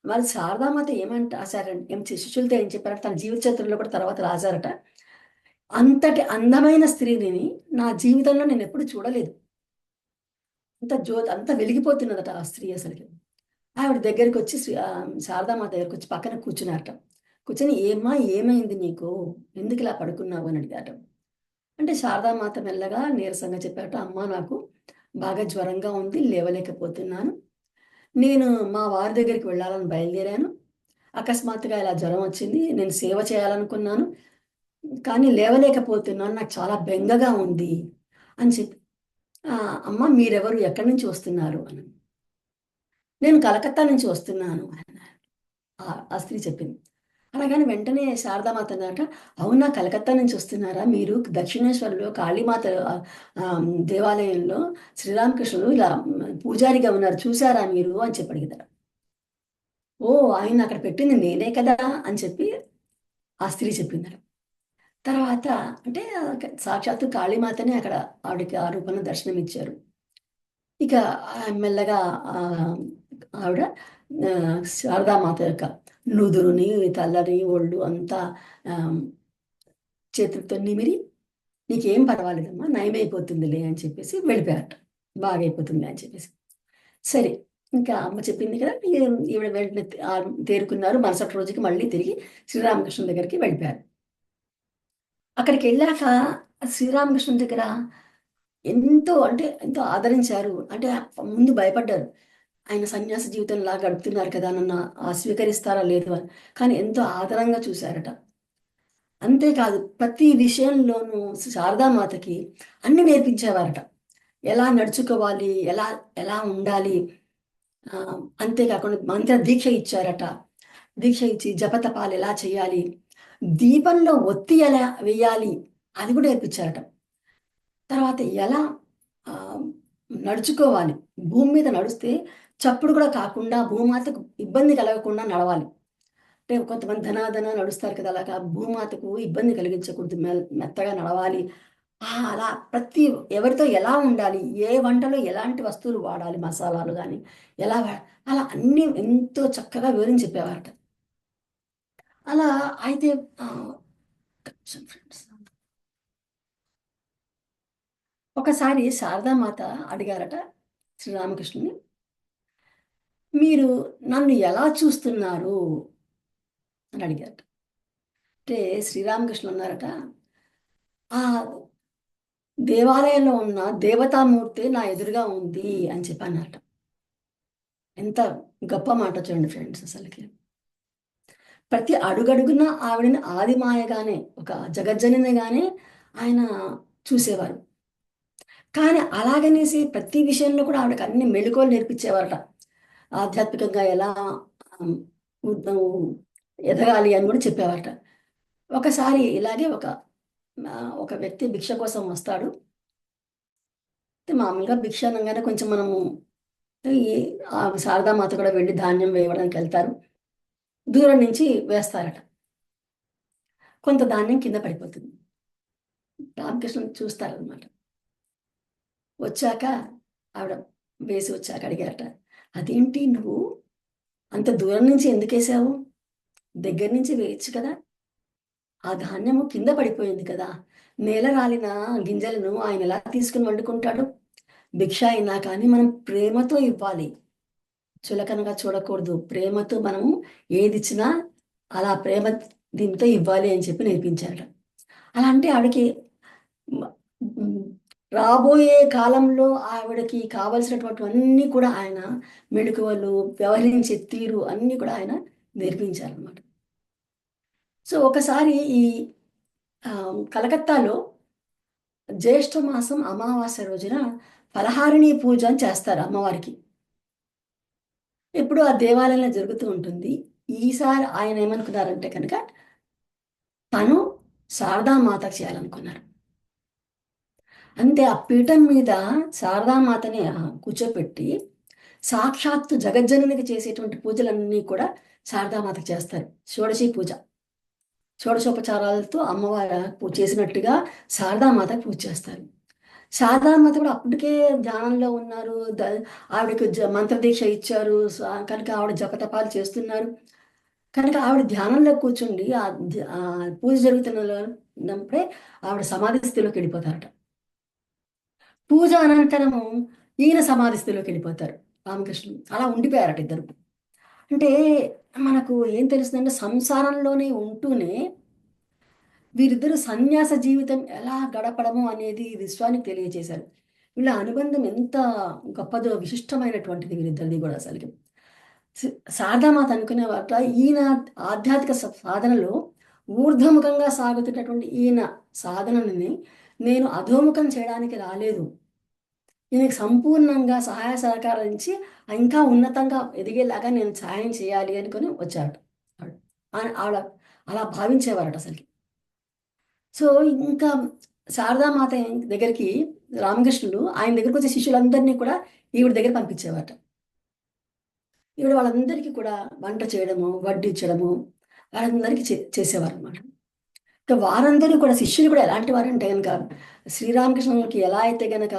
Speaker 1: వాళ్ళు శారదామాత ఏమంట రాశారంటే, శిష్యులతో ఏం చెప్పారంటే, తన జీవిత చరిత్రలో కూడా తర్వాత రాశారట, అంతటి అందమైన స్త్రీని నా జీవితంలో నేను ఎప్పుడు చూడలేదు, అంత వెలిగిపోతున్నదట ఆ స్త్రీ అసలుకి. ఆవిడ దగ్గరికి వచ్చి శారదామాత దగ్గరికి వచ్చి పక్కన కూర్చున్నారట. కూర్చొని, ఏమ్మా ఏమైంది నీకు, ఎందుకు ఇలా పడుకున్నావు అని అడిగాట. అంటే శారదామాత మెల్లగా నీరసంగా చెప్పారట, అమ్మ నాకు బాగా జ్వరంగా ఉంది, లేవలేకపోతున్నాను, నేను మా వారి దగ్గరికి వెళ్ళాలని బయలుదేరాను, అకస్మాత్తుగా ఇలా జ్వరం వచ్చింది, నేను సేవ చేయాలనుకున్నాను, కానీ లేవలేకపోతున్నాను, నాకు చాలా బెంగగా ఉంది అని చెప్పి, అమ్మ మీరెవరు, ఎక్కడి నుంచి వస్తున్నారు అని. నేను కలకత్తా నుంచి వస్తున్నాను అన్నారు. ఆ స్త్రీ చెప్పింది. అనగానే వెంటనే శారదామాత అన్నట, అవునా కలకత్తా నుంచి వస్తున్నారా, మీరు దక్షిణేశ్వర్లో కాళీమాత దేవాలయంలో శ్రీరామకృష్ణుడు ఇలా పూజారిగా ఉన్నారు, చూసారా మీరు అని చెప్పి అడిగారు. ఓ, ఆయన అక్కడ పెట్టింది నేనే కదా అని చెప్పి ఆ స్త్రీ చెప్పిందట. తర్వాత అంటే సాక్షాత్తు కాళీమాతనే అక్కడ ఆవిడకి ఆ రూపంలో దర్శనం ఇచ్చారు. ఇక మెల్లగా ఆవిడ శారదామాత యొక్క నుదురుని, తలని, ఒళ్ళు అంతా చేతులతో నిమిరి, నీకేం పర్వాలేదమ్మా, నయమైపోతుందిలే అని చెప్పేసి వెళ్ళిపోయారట. బాగైపోతుంది అని చెప్పేసి. సరే, ఇంకా అమ్మ చెప్పింది కదా, ఈవిడ వెంటనే తేరుకున్నారు. మరుసటి రోజుకి మళ్ళీ తిరిగి శ్రీరామకృష్ణ దగ్గరికి వెళ్ళిపోయారు. అక్కడికి వెళ్ళాక శ్రీరామకృష్ణ దగ్గర ఎంతో అంటే ఎంతో ఆదరించారు. అంటే ముందు భయపడ్డారు. ఆయన సన్యాస జీవితంలా గడుపుతున్నారు కదా, నన్ను స్వీకరిస్తారా లేదు అని. కానీ ఎంతో ఆదరంగా చూశారట. అంతేకాదు ప్రతి విషయంలోనూ శారదామాతకి అన్ని నేర్పించేవారట. ఎలా నడుచుకోవాలి, ఎలా ఎలా ఉండాలి. అంతేకాకుండా మంత్ర దీక్ష ఇచ్చారట. దీక్ష ఇచ్చి జపతపాలు ఎలా చేయాలి, దీపంలో ఒత్తి ఎలా వేయాలి అది కూడా నేర్పించారట. తర్వాత ఎలా ఆ, నడుచుకోవాలి, భూమి మీద నడుస్తే చప్పుడు కూడా కాకుండా భూమాతకు ఇబ్బంది కలగకుండా నడవాలి. అంటే కొంతమంది ధనాధన నడుస్తారు కదా, అలాగా భూమాతకు ఇబ్బంది కలిగించకూడదు, మెత్తగా నడవాలి. అలా ప్రతి ఎవరితో ఎలా ఉండాలి, ఏ వంటలో ఎలాంటి వస్తువులు వాడాలి, మసాలాలు కానీ ఎలా అలా అన్నీ ఎంతో చక్కగా వివరించి చెప్పేవారట. అలా అయితే ఫ్రెండ్స్, ఒకసారి శారదామాత అడిగారట శ్రీరామకృష్ణుని, మీరు నన్ను ఎలా చూస్తున్నారు అని అడిగారట. అంటే శ్రీరామకృష్ణ అన్నారట, ఆ దేవాలయంలో ఉన్న దేవతామూర్తి నా ఎదురుగా ఉంది అని చెప్పన్నారట. ఎంత గొప్ప మాట చూడండి ఫ్రెండ్స్. అసలుకి ప్రతి అడుగడుగున ఆవిడని ఆదిమాయగానే, ఒక జగజ్జననిగానే ఆయన చూసేవారు. కానీ అలాగనేసి ప్రతి విషయంలో కూడా ఆవిడకి అన్ని మెళుకువలు నేర్పించేవారట. ఆధ్యాత్మికంగా ఎలా ఆమ్, ఎదగాలి అని కూడా చెప్పేవారట. ఒకసారి ఇలాగే ఒక వ్యక్తి భిక్ష కోసం వస్తాడు. మామూలుగా భిక్ష అనగానే కొంచెం మనము ఈ శారదామాత కూడా వెళ్ళి ధాన్యం వేయడానికి వెళ్తారు. దూరం నుంచి వేస్తారట. కొంత ధాన్యం కింద పడిపోతుంది. రామకృష్ణ చూస్తారనమాట. వచ్చాక ఆవిడ వేసి వచ్చాక అడిగారట, అదేంటి నువ్వు అంత దూరం నుంచి ఎందుకు వేసావు, దగ్గర నుంచి వేయచ్చు కదా, ఆ ధాన్యము కింద పడిపోయింది కదా, నేల రాలిన గింజలను ఆయన ఎలా తీసుకుని వండుకుంటాడు. భిక్ష అయినా కానీ మనం ప్రేమతో ఇవ్వాలి, చులకనగా చూడకూడదు. ప్రేమతో మనము ఏది ఇచ్చినా అలా ప్రేమ దీంతో ఇవ్వాలి అని చెప్పి నేర్పించారట. అలా అంటే ఆవిడకి రాబోయే కాలంలో ఆవిడకి కావలసినటువంటి అన్నీ కూడా ఆయన మెళకువలు, వ్యవహరించే తీరు అన్నీ కూడా ఆయన నేర్పించారనమాట. సో ఒకసారి ఈ కలకత్తాలో జ్యేష్ఠ మాసం అమావాస్య రోజున ఫలహారిణి పూజ అని చేస్తారు అమ్మవారికి. ఎప్పుడు ఆ దేవాలయంలో జరుగుతూ ఉంటుంది. ఈసారి ఆయన ఏమనుకున్నారంటే కనుక తను శారదామాతకు చేయాలనుకున్నారు. అంతే ఆ పీఠం మీద శారదామాతని కూర్చోపెట్టి సాక్షాత్తు జగజ్జననికి చేసేటువంటి పూజలన్నీ కూడా శారదామాతకు చేస్తారు. షోడశి పూజ, షోడశోపచారాలతో అమ్మవారు పూజ చేసినట్టుగా శారదామాతకు పూజ చేస్తారు. శారదామాత కూడా అప్పటికే ధ్యానంలో ఉన్నారు. ఆవిడకి మంత్రదీక్ష ఇచ్చారు కనుక ఆవిడ జపతపాలు చేస్తున్నారు. కనుక ఆవిడ ధ్యానంలో కూర్చుండి ఆ పూజ జరుగుతున్నప్పుడే ఆవిడ సమాధి స్థితిలోకి వెళ్ళిపోతారట. పూజ అనంతరము ఈయన సమాధి స్థితిలోకి వెళ్ళిపోతారు రామకృష్ణుడు. అలా ఉండిపోయారట ఇద్దరు. అంటే మనకు ఏం తెలుస్తుందంటే సంసారంలోనే ఉంటూనే వీరిద్దరు సన్యాస జీవితం ఎలా గడపడము అనేది విశ్వానికి తెలియజేశారు. వీళ్ళ అనుబంధం ఎంత గొప్పదో, విశిష్టమైనటువంటిది వీరిద్దరిది కూడా. అసలుకి శారదామాత అనుకునేవాట, ఈయన ఆధ్యాత్మిక సాధనలో ఊర్ధ్వముఖంగా సాగుతున్నటువంటి ఈయన సాధనని నేను అధోముఖం చేయడానికి రాలేదు, ఈయనకి సంపూర్ణంగా సహాయ సహకారం ఇచ్చి ఇంకా ఉన్నతంగా ఎదిగేలాగా నేను సహాయం చేయాలి అనుకుని వచ్చారట. ఆవిడ అలా భావించేవారట అసలుకి. సో ఇంకా శారదామాత దగ్గరికి రామకృష్ణుడు ఆయన దగ్గరకు వచ్చే శిష్యులందరినీ కూడా ఈవిడ దగ్గర పంపించేవారట. ఈవిడ వాళ్ళందరికీ కూడా వంట చేయడము, వడ్డించడము వాళ్ళందరికీ చేసేవారు అనమాట. ఇంకా వారందరూ కూడా శిష్యులు కూడా ఎలాంటి వారంటే కనుక శ్రీరామకృష్ణులకి ఎలా అయితే కనుక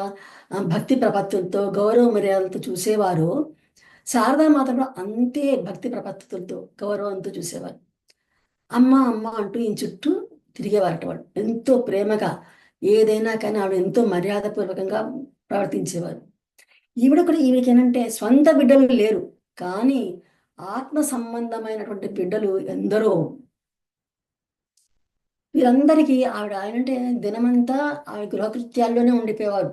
Speaker 1: భక్తి ప్రపత్తులతో గౌరవ మర్యాదలతో చూసేవారో శారదామాత కూడా అంతే భక్తి ప్రపత్తులతో గౌరవంతో చూసేవారు. అమ్మ అమ్మ అంటూ ఈయన చుట్టూ తిరిగేవారట. వాడు ఎంతో ప్రేమగా ఏదైనా కానీ ఆవిడ ఎంతో మర్యాదపూర్వకంగా ప్రవర్తించేవారు. ఈవిడ కూడా ఈవిడకి ఏంటంటే స్వంత బిడ్డలు లేరు, కానీ ఆత్మ సంబంధమైనటువంటి బిడ్డలు ఎందరో. వీరందరికీ ఆవిడ ఆయనంటే దినమంతా ఆవిడ గృహకృత్యాల్లోనే ఉండిపోయేవారు.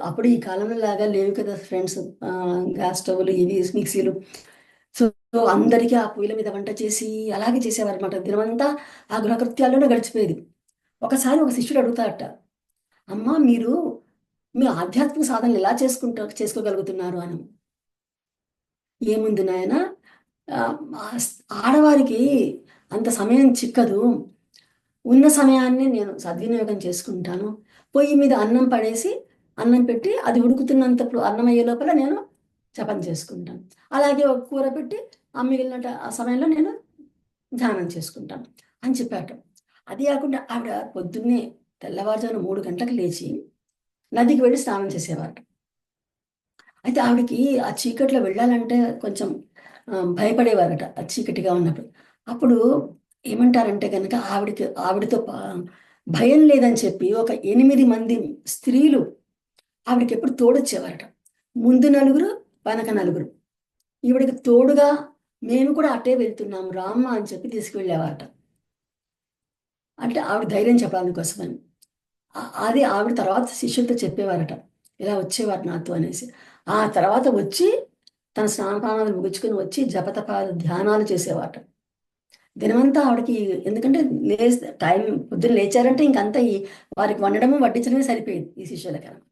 Speaker 1: అప్పుడు ఈ కాలంలో లాగా లేవు కదా ఫ్రెండ్స్, గ్యాస్ స్టవ్లు ఇవి మిక్సీలు. సో అందరికీ ఆ పొయ్యిల మీద వంట చేసి అలాగే చేసేవారు అనమాట. దినమంతా ఆ గృహకృత్యాల్లోనే గడిచిపోయేది. ఒకసారి ఒక శిష్యుడు అడుగుతాడట, అమ్మా మీరు మీ ఆధ్యాత్మిక సాధనలు ఎలా చేసుకోగలుగుతున్నారు అని. ఏముంది నాయన, ఆ, ఆడవారికి అంత సమయం చిక్కదు, ఉన్న సమయాన్ని నేను సద్వినియోగం చేసుకుంటాను. పొయ్యి మీద అన్నం పడేసి అన్నం పెట్టి అది ఉడుకుతున్నంతప్పుడు అన్నం అయ్యే లోపల నేను జపం చేసుకుంటాను. అలాగే ఒక కూర పెట్టి ఆ మిగిలిన ఆ సమయంలో నేను ధ్యానం చేసుకుంటాను అని చెప్పాట. అది కాకుండా ఆవిడ పొద్దున్నే తెల్లవారుజామున 3 గంటలకు లేచి నదికి వెళ్ళి స్నానం చేసేవారు. అయితే ఆవిడకి ఆ చీకట్లో వెళ్ళాలంటే కొంచెం భయపడేవారట, ఆ చీకటిగా ఉన్నప్పుడు. అప్పుడు ఏమంటారంటే కనుక ఆవిడతో భయం లేదని చెప్పి ఒక 8 మంది స్త్రీలు ఆవిడకి ఎప్పుడు తోడొచ్చేవారట. ముందు నలుగురు, వెనక నలుగురు. ఈవిడికి తోడుగా మేము కూడా అట్టే వెళ్తున్నాము రామ్మ అని చెప్పి తీసుకువెళ్ళేవారట. అంటే ఆవిడ ధైర్యం చెప్పడానికి కోసమని. అది ఆవిడ తర్వాత శిష్యులతో చెప్పేవారట, ఇలా వచ్చేవారు నాతో అనేసి. ఆ తర్వాత వచ్చి తన స్నానపానాలు ముగించుకొని వచ్చి జపతప ధ్యానాలు చేసేవారట దినమంతా ఆవిడకి. ఎందుకంటే టైం పొద్దున్న లేచారంటే ఇంకంతా వారికి వండడము వడ్డించడమే సరిపోయేది ఈ శిష్యులకి అనమాట.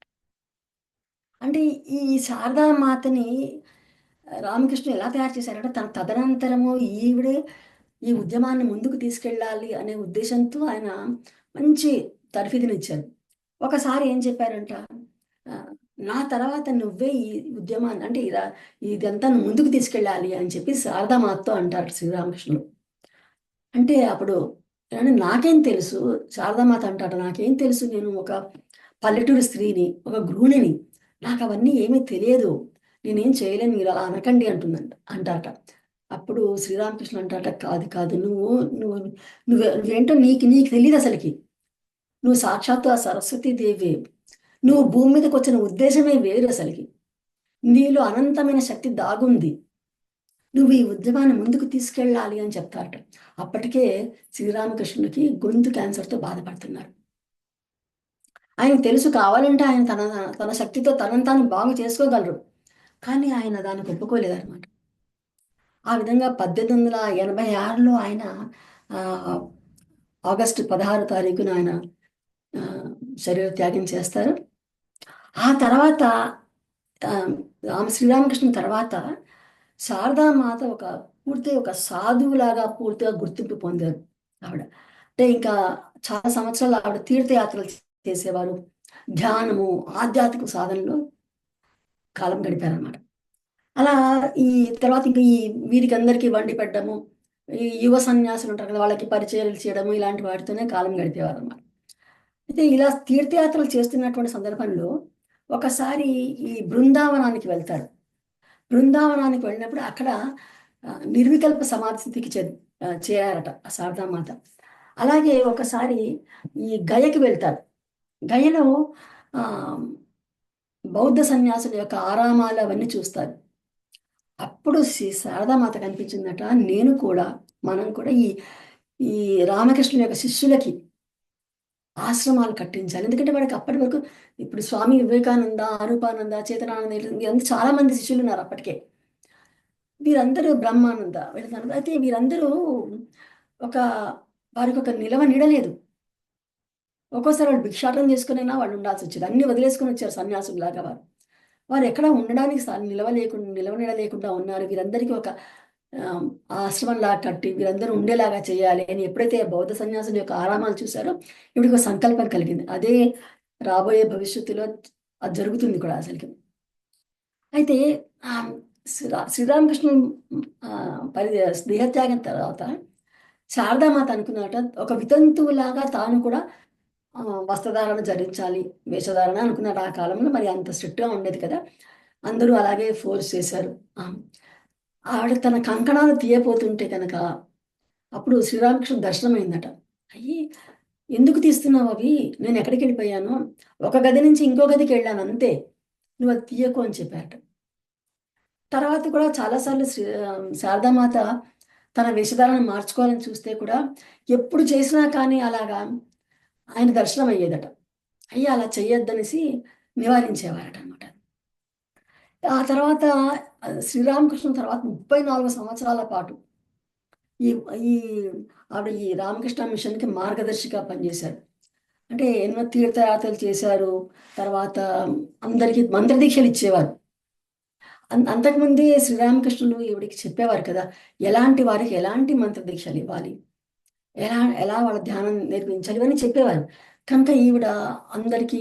Speaker 1: అంటే ఈ శారదా మాతని రామకృష్ణ ఎలా తయారు చేశారంటే తన తదనంతరము ఈవిడే ఈ ఉద్యమాన్ని ముందుకు తీసుకెళ్ళాలి అనే ఉద్దేశంతో ఆయన మంచి తర్ఫీదునిచ్చారు. ఒకసారి ఏం చెప్పారంట, ఆ, నా తర్వాత నువ్వే ఈ ఉద్యమాన్ని అంటే ఇదంతా నువ్వు ముందుకు తీసుకెళ్ళాలి అని చెప్పి శారదామాతతో అంటారు శ్రీరామకృష్ణుడు. అంటే అప్పుడు నాకేం తెలుసు, శారదామాత అంటాడు, నాకేం తెలుసు, నేను ఒక పల్లెటూరు స్త్రీని, ఒక గృహిణిని, నాకు అవన్నీ ఏమీ తెలియదు, నేనేం చేయలేను, మీరు అలా అనకండి అంటాట. అప్పుడు శ్రీరామకృష్ణ అంటాట, కాదు కాదు, నువ్వు నువ్వేంటో నీకు నీకు తెలియదు అసలుకి, నువ్వు సాక్షాత్తు ఆ సరస్వతీదేవి, నువ్వు భూమి మీదకి వచ్చిన ఉద్దేశమే వేరు అసలుకి, నీలో అనంతమైన శక్తి దాగుంది, నువ్వు ఈ ఉద్యమాన్ని ముందుకు తీసుకెళ్ళాలి అని చెప్తారట. అప్పటికే శ్రీరామకృష్ణుడికి గొంతు క్యాన్సర్తో బాధపడుతున్నారు. ఆయన తెలుసు కావాలంటే ఆయన తన తన శక్తితో తనను తాను బాగు చేసుకోగలరు, కానీ ఆయన దానికి ఒప్పుకోలేదన్నమాట. ఆ విధంగా 1886లో ఆయన ఆ, ఆగస్టు 16 తారీఖున ఆయన ఆ, శరీర త్యాగం చేస్తారు. ఆ తర్వాత శ్రీరామకృష్ణ తర్వాత శారదామాత పూర్తి ఒక సాధువులాగా పూర్తిగా గుర్తింపు పొందారు ఆవిడ. అంటే ఇంకా చాలా సంవత్సరాలు ఆవిడ తీర్థయాత్రలు చేసేవారు, ధ్యానము ఆధ్యాత్మిక సాధనలో కాలం గడిపారనమాట. అలా ఈ తర్వాత ఇంకా వీరికి అందరికీ వండి పెట్టడము, ఈ యువ సన్యాసులు ఉంటారు కదా వాళ్ళకి పరిచయాలు చేయడము, ఇలాంటి వాటితోనే కాలం గడిపేవారు అనమాట. అయితే ఇలా తీర్థయాత్రలు చేస్తున్నటువంటి సందర్భంలో ఒకసారి ఈ బృందావనానికి వెళ్తారు. బృందావనానికి వెళ్ళినప్పుడు అక్కడ నిర్వికల్ప సమాధి స్థితికి చేరారట ఆ శారదామాత. అలాగే ఒకసారి ఈ గయకి వెళ్తారు. గయలో ఆ, బౌద్ధ సన్యాసుల యొక్క ఆరామాలు అవన్నీ చూస్తారు. అప్పుడు శారదామాత కనిపించిందట, నేను కూడా మనం కూడా ఈ ఈ రామకృష్ణుల యొక్క శిష్యులకి ఆశ్రమాలు కట్టించాలి. ఎందుకంటే వాడికి అప్పటి వరకు ఇప్పుడు స్వామి వివేకానంద, ఆరూపానంద, చేతనానంద వీళ్ళందరూ చాలా మంది శిష్యులు ఉన్నారు అప్పటికే. వీరందరూ బ్రహ్మానంద వీళ్ళందరూ, అయితే వీరందరూ ఒక వారికి ఒక నిలవ నీడలేదు. ఒక్కోసారి వాళ్ళు భిక్షాటన చేసుకునైనా వాళ్ళు ఉండాల్సి వచ్చేది. అన్ని వదిలేసుకొని వచ్చారు సన్యాసులాగా వారు. వారు ఎక్కడ ఉండడానికి నిలవ నీడ లేకుండా ఉన్నారు. వీరందరికీ ఒక ఆశ్రమంలా కట్టి వీరందరూ ఉండేలాగా చేయాలి అని ఎప్పుడైతే బౌద్ధ సన్యాసుల యొక్క ఆరామాలు చూశారో ఇవిడికి ఒక సంకల్పం కలిగింది. అదే రాబోయే భవిష్యత్తులో అది జరుగుతుంది కూడా అసలుకి. అయితే శ్రీరామకృష్ణ దేహత్యాగం తర్వాత శారదామాత అనుకున్నట ఒక వితంతువులాగా తాను కూడా వస్త్రధారణ ధరించాలి, వేషధారణ అనుకున్నాడు. ఆ కాలంలో మరి అంత స్ట్రిక్ట్గా ఉండేది కదా, అందరూ అలాగే ఫోర్స్ చేశారు. ఆవిడ తన కంకణాలు తీయపోతుంటే కనుక అప్పుడు శ్రీరామకృష్ణ దర్శనమైందట. అయ్యి ఎందుకు తీస్తున్నావు అవి, నేను ఎక్కడికి వెళ్ళిపోయాను, ఒక గది నుంచి ఇంకో గదికి వెళ్ళాను అంతే, నువ్వు అది తీయకు అని చెప్పారట. తర్వాత కూడా చాలాసార్లు శారదామాత తన వేషధారణ మార్చుకోవాలని చూస్తే కూడా ఎప్పుడు చేసినా కానీ అలాగా ఆయన దర్శనం అయ్యేదట. అయ్యా అలా చెయ్యొద్దనేసి నివారించేవారట అనమాట. ఆ తర్వాత శ్రీరామకృష్ణ తర్వాత 34 సంవత్సరాల పాటు ఈ ఈ ఆవిడ ఈ రామకృష్ణ మిషన్‌కి మార్గదర్శిగా పనిచేశారు. అంటే ఎన్నో తీర్థయాత్రలు చేశారు. తర్వాత అందరికి మంత్రదీక్షలు ఇచ్చేవారు. అంతకుముందే శ్రీరామకృష్ణులు ఈవిడకి చెప్పేవారు కదా! ఎలాంటి వారికి ఎలాంటి మంత్రదీక్షలు ఇవ్వాలి, ఎలా ఎలా వాళ్ళ ధ్యానం నేర్పించాలి ఇవన్నీ చెప్పేవారు. కనుక ఈవిడ అందరికీ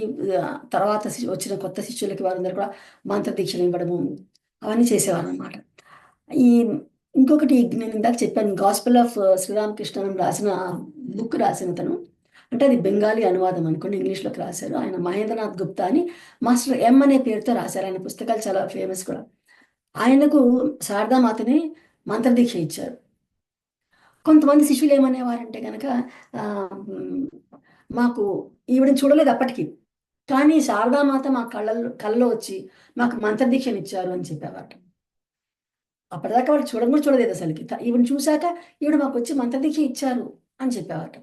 Speaker 1: తర్వాత వచ్చిన కొత్త శిష్యులకి వారందరూ కూడా మంత్రదీక్షలు ఇవ్వడము అవన్నీ చేసేవారనమాట. ఈ ఇంకొకటి నేను ఇందాక చెప్పాను 'గాస్పెల్ ఆఫ్ శ్రీరామకృష్ణ' అని రాసిన బుక్ రాసినతను. అంటే అది బెంగాలీ అనువాదం అనుకోండి. ఇంగ్లీష్‌లోకి రాశారు. ఆయన మహేంద్రనాథ్ గుప్తా అని మాస్టర్ ఎం అనే పేరుతో రాశారు. ఆయన పుస్తకాలు చాలా ఫేమస్ కూడా. ఆయనకు శారదామాతని మంత్రదీక్ష ఇచ్చారు. కొంతమంది శిష్యులు ఏమనేవారంటే గనక హ్మ్, మాకు ఈవిడని చూడలేదు అప్పటికి. కానీ శారదామాత మా కలలో వచ్చి మాకు మంత్రదీక్షనిచ్చారు అని చెప్పేవారట. అప్పటిదాకా వాళ్ళు చూడను కూడా చూడలేదు అసలకి. ఈవిడని చూసాక ఈవిడ మాకొచ్చి మంత్రదీక్ష ఇచ్చారు అని చెప్పేవారట.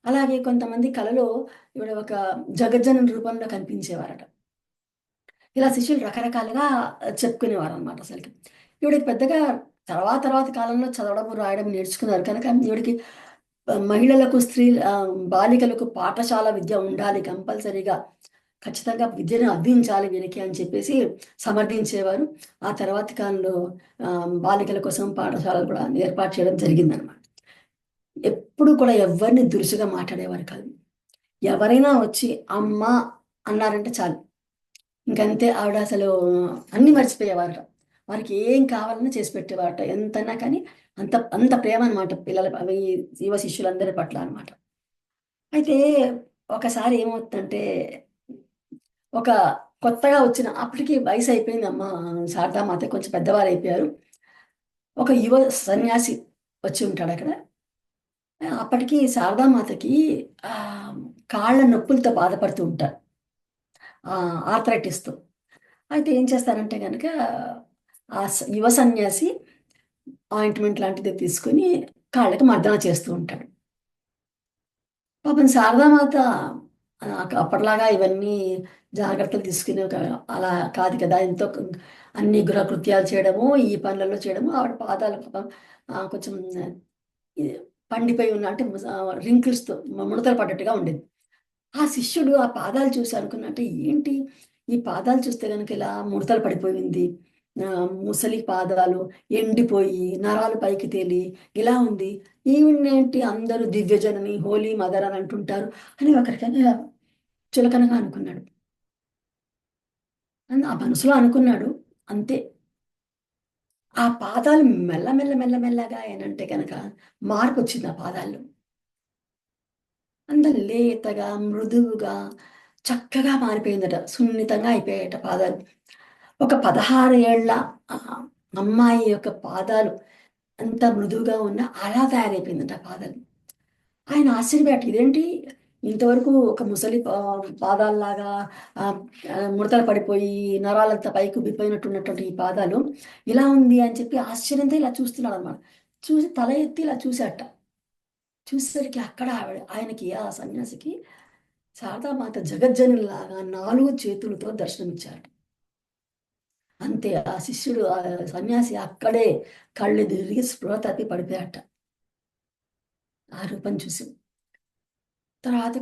Speaker 1: అలాగే కొంతమంది కలలో ఈవిడ ఒక జగజ్జనని రూపంలో కనిపించేవారట. ఇలా శిష్యులు రకరకాలుగా చెప్పుకునేవారనమాట అసలకి. ఈవిడకి పెద్దగా తర్వాత కాలంలో చదవడం, రాయడం నేర్చుకున్నారు కనుక ఈవిడకి మహిళలకు, బాలికలకు పాఠశాల విద్య ఉండాలి కంపల్సరీగా. ఖచ్చితంగా విద్యను అందించాలి వీరికి అని చెప్పేసి సమర్థించేవారు. ఆ తర్వాతి కాలంలో బాలికల కోసం పాఠశాలలు కూడా ఏర్పాటు చేయడం జరిగిందనమాట. ఎప్పుడు కూడా ఎవ్వరిని దురుసుగా మాట్లాడేవారు కాదు. ఎవరైనా వచ్చి అమ్మ అన్నారంటే చాలు. ఇంకంతే ఆవిడ అసలు అన్నీ మర్చిపోయేవారట. వారికి ఏం కావాలన్నా చేసి పెట్టేవారట. ఎంతన్నా కానీ అంత అంత ప్రేమ అనమాట పిల్లల యువ శిష్యులందరి పట్ల అనమాట. అయితే ఒకసారి ఏమవుతుందంటే ఒక కొత్తగా వచ్చిన అప్పటికి వయసు అయిపోయిందమ్మా శారదామాత కొంచెం పెద్దవారైపోయారు. ఒక యువ సన్యాసి వచ్చి ఉంటాడక్కడ. అప్పటికి శారదామాతకి కాళ్ళ నొప్పులతో బాధపడుతూ ఉంటారు. ఆర్థరైటిస్‌తో. అయితే ఏం చేస్తారంటే గనక యువ సన్యాసి ఆయింట్‌మెంట్ లాంటిది తీసుకొని కాళ్ళకి మర్దన చేస్తూ ఉంటాడు. పాపం శారదామాత అప్పటిలాగా ఇవన్నీ జాగ్రత్తలు తీసుకునే అలా కాదు కదా! ఎంతో అన్ని గృహకృత్యాలు చేయడము, ఈ పనులలో చేయడము ఆవిడ పాదాలు పాపం కొంచెం ఈ పండిపోయి ఉన్న అంటే రింకిల్స్‌తో ముడతలు పడ్డట్టుగా ఉండేది. ఆ శిష్యుడు ఆ పాదాలు చూసి అనుకున్నట్టు ఏంటి? ఈ పాదాలు చూస్తే గనుక ఇలా ముడతలు పడిపోయింది. ముసలి పాదాలు ఎండిపోయి, నరాలు పైకి తేలి ఇలా ఉంది. ఈవిడనేంటి అందరూ దివ్యజనని, హోలీ మదర్ అని అంటుంటారు అని ఒక రకంగా చులకనగా అనుకున్నాడు. ఆ మనసులో అనుకున్నాడు. అంతే. ఆ పాదాలు మెల్లగా ఏనంటే గనక మార్పొచ్చింది ఆ పాదాల్లో. అంత లేతగా, మృదువుగా, చక్కగా మారిపోయిందట. సున్నితంగా అయిపోయాయట పాదాలు. ఒక 16 ఏళ్ల ఆహ్, అమ్మాయి యొక్క పాదాలు అంత మృదువుగా ఉన్నా అలా తయారైపోయిందట ఆ పాదాలు. ఆయన ఆశ్చర్యపోయాట. ఇదేంటి ఇంతవరకు ఒక ముసలి పాదాల్లాగా ఆహ్, ముడతలు పడిపోయి నరాలంతా పైకి ఉబ్బిపోయినట్టున్నటువంటి ఈ పాదాలు ఇలా ఉంది అని చెప్పి ఆశ్చర్యంతో ఇలా చూస్తున్నాడనమాట. చూసి తల ఎత్తి ఇలా చూసాడట. చూసేసరికి అక్కడ ఆయనకి ఆ సన్యాసికి శారదామాత జగజ్జననిలాగా 4 చేతులతో దర్శనమిచ్చారట. అంతే ఆ శిష్యుడు సన్యాసి అక్కడే కళ్ళు తిరిగి స్పృహ తప్పి పడిపోయాడట. ఆ రూపం చూసి. తర్వాత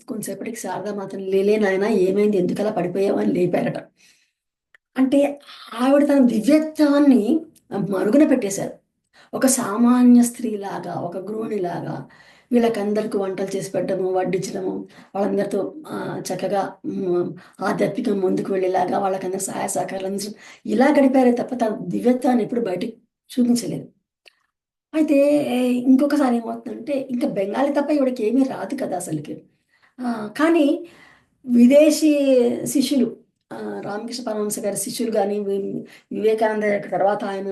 Speaker 1: కొంతసేపటికి శారదామాతని "లేలే నాయనా ఏమైంది? ఎందుకలా పడిపోయావు?" అని లేపారట. అంటే ఆవిడ తన దివ్యత్వాన్ని మరుగున పెట్టేశారు. ఒక సామాన్య స్త్రీలాగా, ఒక గృహిణిలాగా వీళ్ళకందరికి వంటలు చేసి పెట్టడము, వడ్డించడము, వాళ్ళందరితో చక్కగా ఆధ్యాత్మికంగా ముందుకు వెళ్ళేలాగా వాళ్ళకందరికి సహాయ సహకారాలు అందించడం ఇలా గడిపారే తప్ప తన దివ్యత్వాన్ని ఎప్పుడు బయటకి చూపించలేదు. అయితే ఇంకొకసారి ఏమవుతుందంటే ఇంకా బెంగాలీ తప్ప ఈవిడకేమీ రాదు కదా అసలకి. కానీ విదేశీ శిష్యులు రామకృష్ణ పరమహంస గారి శిష్యులు గాని, వివేకానంద తర్వాత ఆయన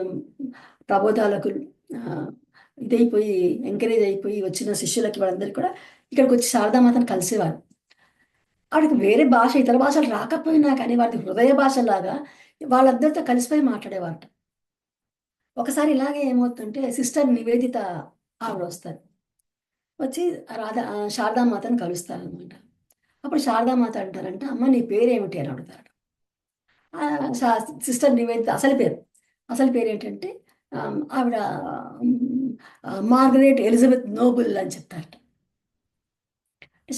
Speaker 1: ప్రబోధాలకు ఆహ్, ఇదైపోయి ఎంకరేజ్ అయిపోయి వచ్చిన శిష్యులకి వాళ్ళందరికీ కూడా ఇక్కడికొచ్చి శారదామాతను కలిసేవారు. ఆవిడకి వేరే భాష ఇతర భాషలు రాకపోయినా కానీ వాడి హృదయ భాషలాగా వాళ్ళందరితో కలిసిపోయి మాట్లాడేవారట. ఒకసారి ఇలాగే ఏమవుతుందంటే సిస్టర్ నివేదిత ఆవిడ వస్తారు. వచ్చి శారదామాతని కలుస్తారనమాట. అప్పుడు శారదామాత అంటారంట, అమ్మ నీ పేరేమిటి అని అడుగుతారట. ఆ, సిస్టర్ నివేదిత అసలు పేరు ఏంటంటే ఆవిడ మార్గరెట్ ఎలిజబెత్ నోబుల్ అని చెప్తారట.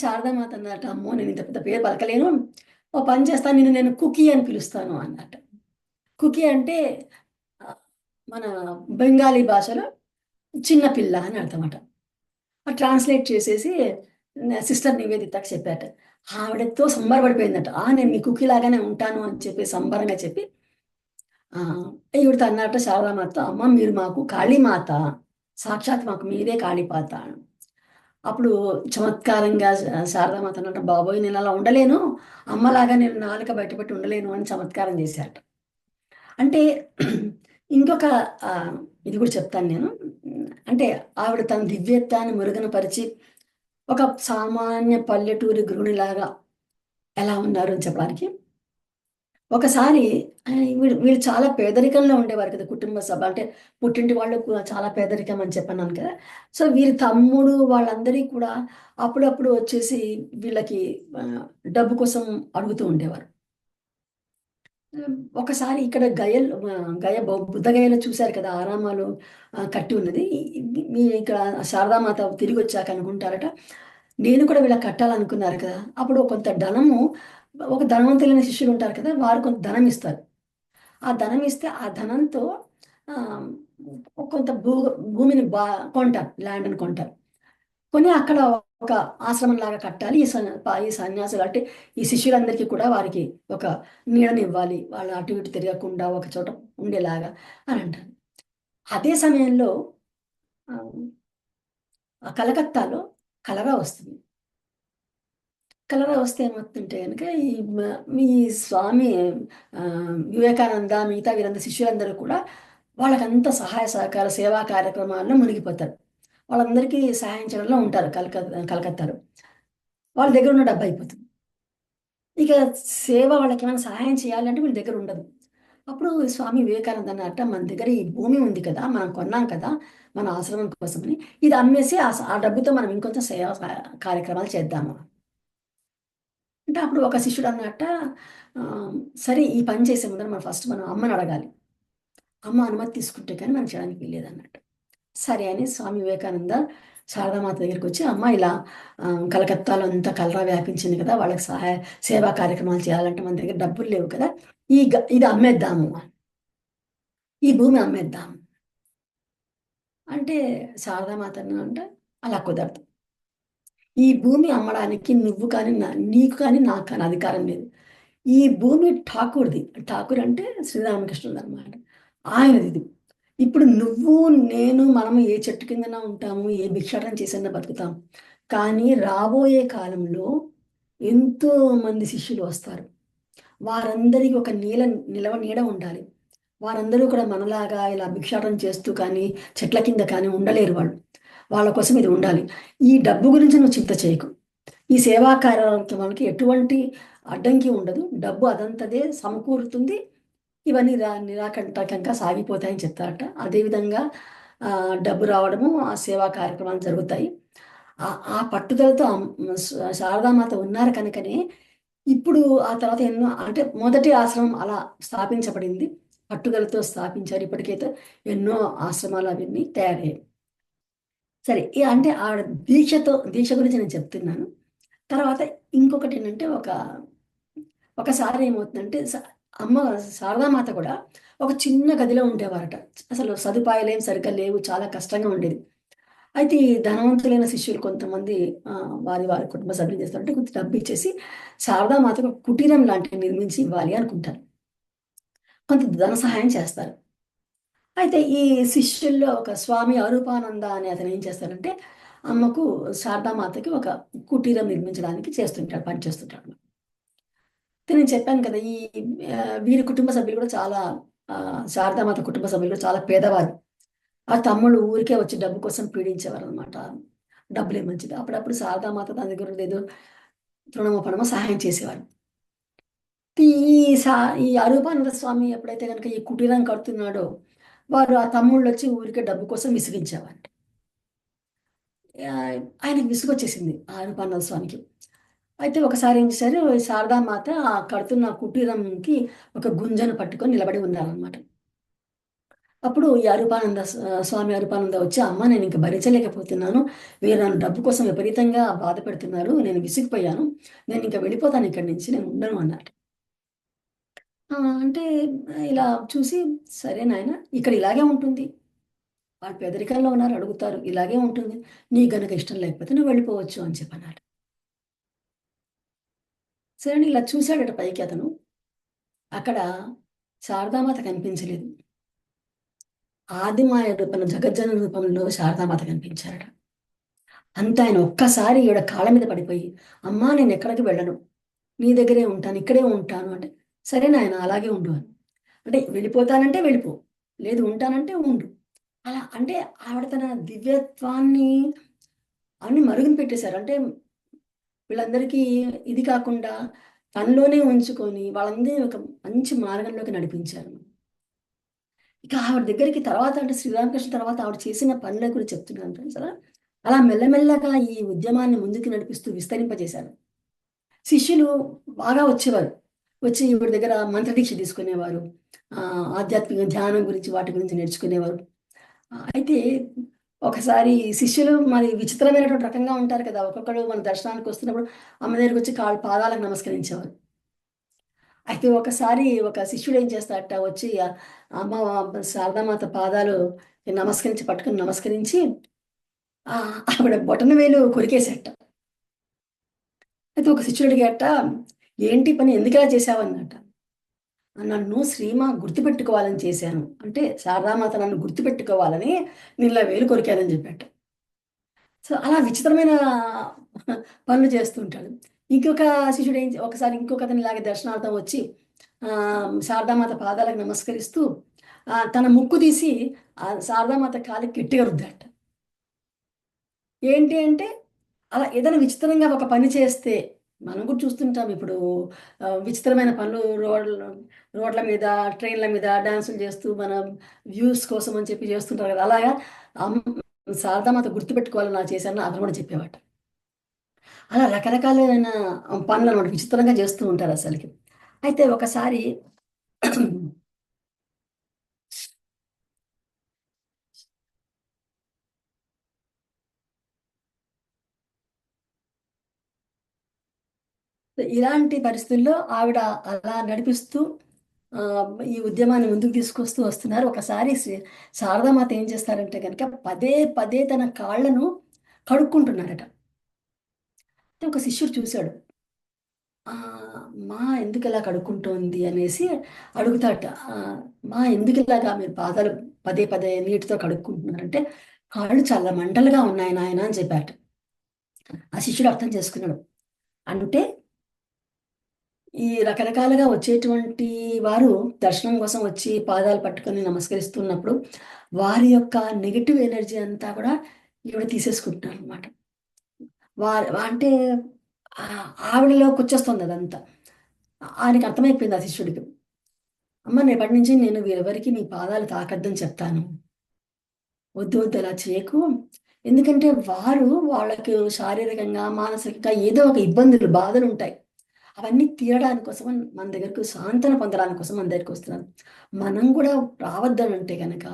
Speaker 1: శారదామాత అన్నట, అమ్మో నేను ఇంత పెద్ద పేరు పలకలేను, ఓ పని చేస్తాను, నేను కుకీ అని పిలుస్తాను అన్నట్టు. కుకీ అంటే ఆ, మన బెంగాలీ భాషలో చిన్న పిల్ల అని అర్థమట. ట్రాన్స్లేట్ చేసేసి సిస్టర్ నివేదితకి చెప్పాట. ఆవిడతో సంబరపడిపోయిందట. నేను మీ కుకీ లాగానే ఉంటాను అని చెప్పి సంబరంగా చెప్పి ఆ, ఈవిడతో అన్నట్టు శారదామాతతో, అమ్మ మీరు మాకు కాళీమాత, సాక్షాత్ మాకు మీరే కాళీమాత. అప్పుడు చమత్కారంగా శారదామాత అన్నట్టు, బాబోయ్ నేను అలా ఉండలేను, అమ్మలాగా నేను నాలుక బయటపెట్టి ఉండలేను అని చమత్కారం చేశారట. అంటే ఇంకొక ఆ, ఇది కూడా చెప్తాను నేను. అంటే ఆవిడ తన దివ్యత్వాన్ని మురుగునపరిచి ఒక సామాన్య పల్లెటూరి గృహిణిలాగా ఎలా ఉన్నారు అని చెప్పడానికి ఒకసారి వీళ్ళు చాలా పేదరికంలో ఉండేవారు కదా, కుటుంబ సభ అంటే పుట్టింటి వాళ్ళు చాలా పేదరికం అని చెప్పన్నాను కదా. సో వీరి తమ్ముడు వాళ్ళందరికీ కూడా అప్పుడప్పుడు వచ్చేసి వీళ్ళకి ఆ, డబ్బు కోసం అడుగుతూ ఉండేవారు. ఒకసారి ఇక్కడ గయ బుద్ధగయలో చూశారు కదా, ఆరామాలు కట్టి ఉన్నది. మీ ఇక్కడ శారదామాత తిరిగి వచ్చాక అనుకుంటారట, నేను కూడా వీళ్ళకి కట్టాలనుకున్నారు కదా. అప్పుడు కొంత ధనము, ఒక ధనవంతులైన శిష్యులు ఉంటారు కదా, వారు కొంత ధనం ఇస్తారు. ఆ ధనం ఇస్తే ఆ ధనంతో ఆ, కొంత భూమిని కొంటారు, ల్యాండ్ని కొంటారు. కొని అక్కడ ఒక ఆశ్రమం లాగా కట్టాలి. ఈ సన్యాసులు అంటే ఈ శిష్యులందరికీ కూడా వారికి ఒక నీడని ఇవ్వాలి, వాళ్ళు అటు ఇటు తిరగకుండా ఒక చోట ఉండేలాగా అని అంటారు. అదే సమయంలో ఆ, ఆ కలకత్తాలో కలరా వస్తుంది. కలరా వస్తే ఏమవుతుంటే కనుక ఈ స్వామి ఆ, వివేకానంద మిగతా వీరందరూ శిష్యులందరూ కూడా వాళ్ళకంత సహాయ సహకార సేవా కార్యక్రమాల్లో మునిగిపోతారు. వాళ్ళందరికీ సహాయం చేయడంలో ఉంటారు కలకత్తాలో. వాళ్ళ దగ్గర ఉన్న డబ్బు అయిపోతుంది. ఇక సేవ వాళ్ళకి ఏమైనా సహాయం చేయాలంటే వీళ్ళ దగ్గర ఉండదు. అప్పుడు స్వామి వివేకానంద అన్నట్ట, మన దగ్గర ఈ భూమి ఉంది కదా, మనం కొన్నాం కదా మన ఆశ్రమం కోసమని, ఇది అమ్మేసి ఆ డబ్బుతో మనం ఇంకొంచెం సేవా కార్యక్రమాలు చేద్దాము అంటే. అప్పుడు ఒక శిష్యుడు అన్నట్ట, "ఆ, సరే ఈ పని చేసే ముందర మనం ఫస్ట్ మనం అమ్మని అడగాలి, అమ్మ అనుమతి తీసుకుంటే కానీ మనం చేయడానికి వీల్లేదు అన్నట్టు." సరే అని స్వామి వివేకానంద శారదామాత దగ్గరికి వచ్చి, అమ్మ ఇలా కలకత్తాలో అంతా కలరా వ్యాపించింది కదా, వాళ్ళకి సేవా కార్యక్రమాలు చేయాలంటే మన దగ్గర డబ్బులు లేవు కదా, ఇది అమ్మేద్దాము, ఈ భూమి అమ్మేద్దాము అంటే. శారదామాత అంటే అలా కుదరదు, ఈ భూమి అమ్మడానికి నువ్వు కానీ నీకు కానీ నాకు కానీ అధికారం లేదు. ఈ భూమి ఠాకూర్ది. ఠాకూర్ అంటే శ్రీరామకృష్ణుడు అనమాట, ఆయనది ఇది. ఇప్పుడు నువ్వు నేను మనము ఏ చెట్టు కిందన ఉంటాము, ఏ భిక్షాటన చేసైనా బతుకుతాం. కానీ రాబోయే కాలంలో ఎంతో మంది శిష్యులు వస్తారు. వారందరికీ ఒక నీడ ఉండాలి. వారందరూ కూడా మనలాగా ఇలా భిక్షాటన చేస్తూ కానీ చెట్ల కింద కానీ ఉండలేరు వాళ్ళు. వాళ్ళ కోసం ఇది ఉండాలి. ఈ డబ్బు గురించి నువ్వు చింత చేయకు. ఈ సేవా కార్యక్రమాలకి ఎటువంటి అడ్డంకి ఉండదు. డబ్బు అదంతదే సమకూరుతుంది. ఇవన్నీ నిరాకంటకంగా సాగిపోతాయని చెప్తారట. అదేవిధంగా డబ్బు రావడము, ఆ సేవా కార్యక్రమాలు జరుగుతాయి. ఆ పట్టుదలతో శారదామాత ఉన్నారు కనుకనే ఇప్పుడు ఆ తర్వాత ఎన్నో అంటే మొదటి ఆశ్రమం అలా స్థాపించబడింది. పట్టుదలతో స్థాపించారు. ఇప్పటికైతే ఎన్నో ఆశ్రమాలు అవన్నీ తయారయ్యాయి. సరే అంటే ఆవిడ దీక్ష గురించి నేను చెప్తున్నాను. తర్వాత ఇంకొకటి ఏంటంటే ఒకసారి ఏమవుతుందంటే అమ్మ శారదామాత కూడా ఒక చిన్న గదిలో ఉండేవారట. అసలు సదుపాయాలు ఏం సరిగ్గా లేవు, చాలా కష్టంగా ఉండేది. అయితే ఈ ధనవంతులైన శిష్యులు కొంతమంది వారి వారి కుటుంబ సభ్యులు చేస్తారంటే కొంత డబ్బు ఇచ్చేసి శారదామాతకు ఒక కుటీరం లాంటివి నిర్మించి ఇవ్వాలి అనుకుంటారు. కొంత ధన సహాయం చేస్తారు. అయితే ఈ శిష్యుల్లో ఒక స్వామి అరూపానంద అనే అతను ఏం చేస్తారంటే అమ్మకు శారదామాతకి ఒక కుటీరం నిర్మించడానికి పని చేస్తుంటాడు. నేను చెప్పాను కదా, వీరి కుటుంబ సభ్యులు కూడా చాలా శారదామాత కుటుంబ సభ్యులు కూడా చాలా పేదవారు. ఆ తమ్ముళ్ళు ఊరికే వచ్చి డబ్బు కోసం పీడించేవారు అనమాట. డబ్బులే మంచిది. అప్పుడప్పుడు శారదామాత తన దగ్గర లేదు, తృణమో పణమో సహాయం చేసేవారు. ఈ సా ఈ అరూపానంద స్వామి ఎప్పుడైతే కనుక ఈ కుటీరం కడుతున్నాడో, వారు ఆ తమ్ముళ్ళు వచ్చి ఊరికే డబ్బు కోసం విసిగించేవారు. ఆయనకి విసుగొచ్చేసింది ఆ అరూపానంద స్వామికి. అయితే ఒకసారి ఏం చేశారు, శారదామాత ఆ కడుతున్న కుటీరంకి ఒక గుంజను పట్టుకొని నిలబడి ఉన్నారనమాట. అప్పుడు ఈ స్వామి అరూపానంద వచ్చి, అమ్మ నేను ఇంక భరించలేకపోతున్నాను. వీరు నన్ను డబ్బు కోసం విపరీతంగా బాధ పెడుతున్నారు. నేను విసిగిపోయాను. నేను ఇంక వెళ్ళిపోతాను ఇక్కడి నుంచి. నేను ఉండను అన్నారు. అంటే ఇలా చూసి, సరే నాయన ఇక్కడ ఇలాగే ఉంటుంది. వాళ్ళు పేదరికంలో ఉన్నారు, అడుగుతారు. ఇలాగే ఉంటుంది. నీకు గనక ఇష్టం లేకపోతే నువ్వు వెళ్ళిపోవచ్చు అని చెప్పన్నాడు. సరే అని ఇలా చూసాడట పైకి అతను. అక్కడ శారదామాత కనిపించలేదు. ఆదిమాయ రూపంలో, జగజ్జన రూపంలో శారదామాత కనిపించారట. అంతా ఆయన ఒక్కసారి ఈవిడ కాళ్ళ మీద పడిపోయి, అమ్మా నేను ఎక్కడికి వెళ్ళను. నీ దగ్గరే ఉంటాను. ఇక్కడే ఉంటాను అంటే, సరే నాయన అలాగే ఉండు అని. అంటే వెళ్ళిపోతానంటే వెళ్ళిపో. లేదు ఉంటానంటే ఉండు. అలా అంటే ఆవిడ తన దివ్యత్వాన్ని అన్ని మరుగున పెట్టేశారు. అంటే వీళ్ళందరికీ ఇది కాకుండా తనలోనే ఉంచుకొని వాళ్ళందరినీ ఒక మంచి మార్గంలోకి నడిపించారు. ఇక ఆవిడ దగ్గరికి తర్వాత అంటే శ్రీరామకృష్ణ తర్వాత ఆవిడ చేసిన పనుల గురించి చెప్తున్నాను ఫ్రెండ్స్. అలా మెల్లమెల్లగా ఈ ఉద్యమాన్ని ముందుకు నడిపిస్తూ విస్తరింపజేశారు. శిష్యులు బాగా వచ్చేవారు. వచ్చి ఈవిడ దగ్గర మంత్రదీక్ష తీసుకునేవారు. ఆధ్యాత్మిక ధ్యానం గురించి వాటి గురించి నేర్చుకునేవారు. అయితే ఒకసారి శిష్యులు మరి విచిత్రమైనటువంటి రకంగా ఉంటారు కదా! ఒక్కొక్కడు మన దర్శనానికి వస్తున్నప్పుడు అమ్మ దగ్గరికొచ్చి పాదాలకు నమస్కరించేవారు. అయితే ఒకసారి ఒక శిష్యుడు ఏం చేస్తాడట వచ్చి శారదామాత పాదాలు నమస్కరించి ఆవిడ బొటనవేలు కొరికేశాడట. అయితే ఒక శిష్యుడు అడిగాడట, "ఏంటి పని ఎందుకిలా చేశావన్నట?" "నన్ను శ్రీమ గుర్తుపెట్టుకోవాలని చేశాను. అంటే శారదామాత నన్ను గుర్తుపెట్టుకోవాలని నేను ఇలా వేలు కొరికానని" చెప్పాడట. సో, అలా విచిత్రమైన పనులు చేస్తూ ఉంటాడు. ఇంకొక శిష్యుడు ఒకసారి ఇంకొకతను ఇలాగే దర్శనార్థం వచ్చి శారదామాత పాదాలకు నమస్కరిస్తూ తన ముక్కు తీసి శారదామాత కాలికి గట్టిగా రుద్దాడట. ఏంటి అంటే, అలా ఏదైనా విచిత్రంగా ఒక పని చేస్తే మనం కూడా చూస్తుంటాం ఇప్పుడు విచిత్రమైన పనులు రోడ్ల మీద, ట్రైన్‌ల మీద డాన్సులు చేస్తూ మన వ్యూస్ కోసం అని చెప్పి చేస్తుంటారు కదా! అలాగా అమ్ శారదామాత గుర్తుపెట్టుకోవాలని అలా చేశానని అతను కూడా చెప్పేవాట. అలా రకరకాలైన పనులనమాట విచిత్రంగా చేస్తూ ఉంటారు అసలకి. అయితే ఒకసారి ఇలాంటి పరిస్థితుల్లో ఆవిడ అలా నడిపిస్తూ ఈ ఉద్యమాన్ని ముందుకు తీసుకొస్తూ వస్తున్నారు. ఒకసారి శారదామాత ఏం చేస్తారంటే గనక పదే పదే తన కాళ్ళను కడుక్కుంటున్నారట. అయితే ఒక శిష్యుడు చూసాడు. మా ఎందుకిలా కడుక్కుంటోంది అనేసి అడుగుతాడట. మా ఎందుకిలాగా మీరు పాదాలు పదే పదే నీటితో కడుక్కుంటున్నారంటే, కాళ్ళు చాలా మంటలుగా ఉన్నాయి నాయన అని చెప్పారట. ఆ శిష్యుడు అర్థం చేసుకున్నాడు. అంటే ఈ రకరకాలుగా వచ్చేటువంటి వారు దర్శనం కోసం వచ్చి పాదాలు పట్టుకొని నమస్కరిస్తున్నప్పుడు, వారి యొక్క నెగెటివ్ ఎనర్జీ అంతా కూడా ఈవిడ తీసేసుకుంటున్నారనమాట. అంటే ఆవిడలోకొచ్చేస్తుంది అదంతా. ఆయనకి అర్థమైపోయింది ఆ శిష్యుడికి. అమ్మ రేపటి నుంచి నేను వీరెవరికీ మీ పాదాలు తాకద్దని చెప్తాను. వద్దు వద్దు అలా చేయకు. ఎందుకంటే వాళ్ళకి శారీరకంగా, మానసికంగా ఏదో ఒక ఇబ్బందులు, బాధలుంటాయి. అవన్నీ తీరడానికి కోసం మన దగ్గరకు సాంతన పొందడానికి కోసం మన దగ్గరకొస్తున్నారు. మనం కూడా రావద్దనంటే గనక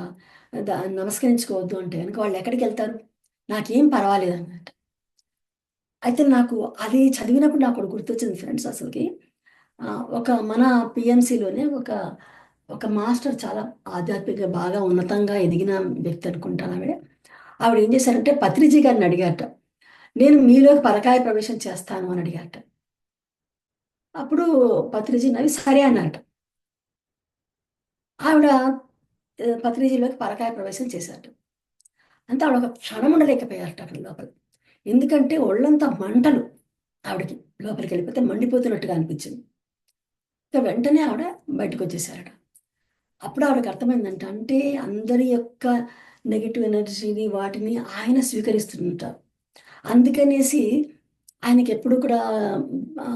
Speaker 1: నమస్కరించుకోవద్దు అంటే గనక వాళ్ళెక్కడికెళ్తారు? నాకేం పర్వాలేదన్నట్టు. అయితే నాకు అది చదివినప్పుడు నాకొకటి గుర్తొచ్చింది ఫ్రెండ్స్ అసలకి. ఒక మన పీఎంసీలోనే ఒక మాస్టర్ చాలా ఆధ్యాత్మికంగా బాగా ఉన్నతంగా ఎదిగిన వ్యక్తి అనుకుంటాను ఆవిడ. ఆవిడ ఏం చేశారంటే పత్రిజీ గారిని అడిగారట. నేను మీలోకి పరకాయ ప్రవేశం చేస్తాను అని అడిగారట. అప్పుడు పత్రిజీ నవ్వి సరే అన్నారట. ఆవిడ పత్రిజీలోకి పరకాయ ప్రవేశం చేశారట. అంతే ఆవిడ ఒక క్షణం ఉండలేకపోయారట అక్కడ లోపల. ఎందుకంటే ఒళ్ళంతా మంటలు ఆవిడకి. లోపలికెళ్ళిపోతే మండిపోతున్నట్టుగా అనిపించింది. ఇక వెంటనే ఆవిడ బయటకొచ్చేసారట. అప్పుడు ఆవిడకి అర్థమైందంట. అంటే అందరి యొక్క నెగెటివ్ ఎనర్జీని వాటిని ఆయన స్వీకరిస్తుంటారు. అందుకనేసి ఆయనకి ఎప్పుడు కూడా ఆ,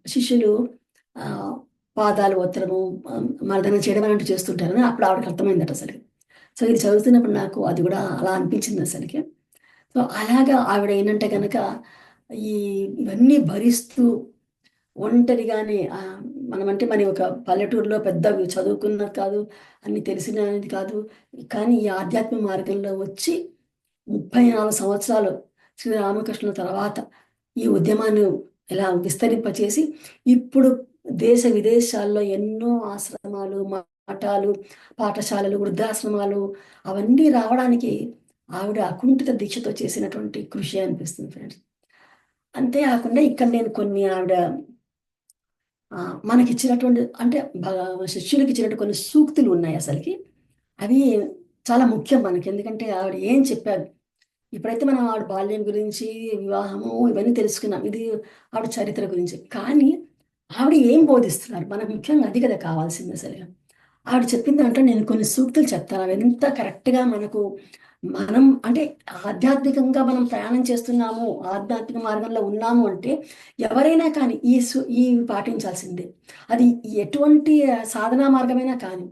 Speaker 1: శిష్యులు ఆ, పాదాలు ఒత్తడము, మర్దన చేయడం అలాంటివి చేస్తుంటారని అప్పుడు ఆవిడకి అర్థమైందట అసలు. సో ఇది చదువుతున్నప్పుడు నాకు అది కూడా అలా అనిపించింది అసలుకి. సో అలాగా ఆవిడ ఏంటంటే కనుక ఈ ఇవన్నీ భరిస్తూ ఒంటరిగానే మనమంటే మరి ఒక పల్లెటూరులో పెద్ద చదువుకున్నది కాదు, అన్ని తెలిసినది కాదు. కానీ ఈ ఆధ్యాత్మిక మార్గంలో వచ్చి 34 సంవత్సరాలు శ్రీరామకృష్ణుల తర్వాత ఈ ఉద్యమాన్ని ఇలా విస్తరింపచేసి ఇప్పుడు దేశ విదేశాల్లో ఎన్నో ఆశ్రమాలు, మఠాలు, పాఠశాలలు, వృద్ధాశ్రమాలు అవన్నీ రావడానికి ఆవిడ అకుంఠిత దీక్షతో చేసినటువంటి కృషి అనిపిస్తుంది ఫ్రెండ్స్. అంతేకాకుండా ఇక్కడ నేను కొన్ని ఆవిడ మనకిచ్చినటువంటి అంటే శిష్యులకి ఇచ్చినటువంటి కొన్ని సూక్తులు ఉన్నాయి అసలుకి. అవి చాలా ముఖ్యం మనకి. ఎందుకంటే ఆవిడ ఏం చెప్పారు. ఇప్పుడైతే మనం ఆవిడ బాల్యం గురించి, వివాహము ఇవన్నీ తెలుసుకున్నాం. ఇది ఆవిడ చరిత్ర గురించి. కానీ ఆవిడ ఏం బోధిస్తున్నారు? మనకు ముఖ్యంగా అది కదా కావాల్సింది అసలుగా. ఆవిడ చెప్పిన దాంట్లో నేను కొన్ని సూక్తులు చెప్తాను. అవి ఎంత కరెక్ట్‌గా మనకు మనం అంటే ఆధ్యాత్మికంగా మనం ప్రయాణం చేస్తున్నాము, ఆధ్యాత్మిక మార్గంలో ఉన్నాము అంటే ఎవరైనా కానీ ఇవి పాటించాల్సిందే. అది ఎటువంటి సాధనా మార్గమైనా కానీ.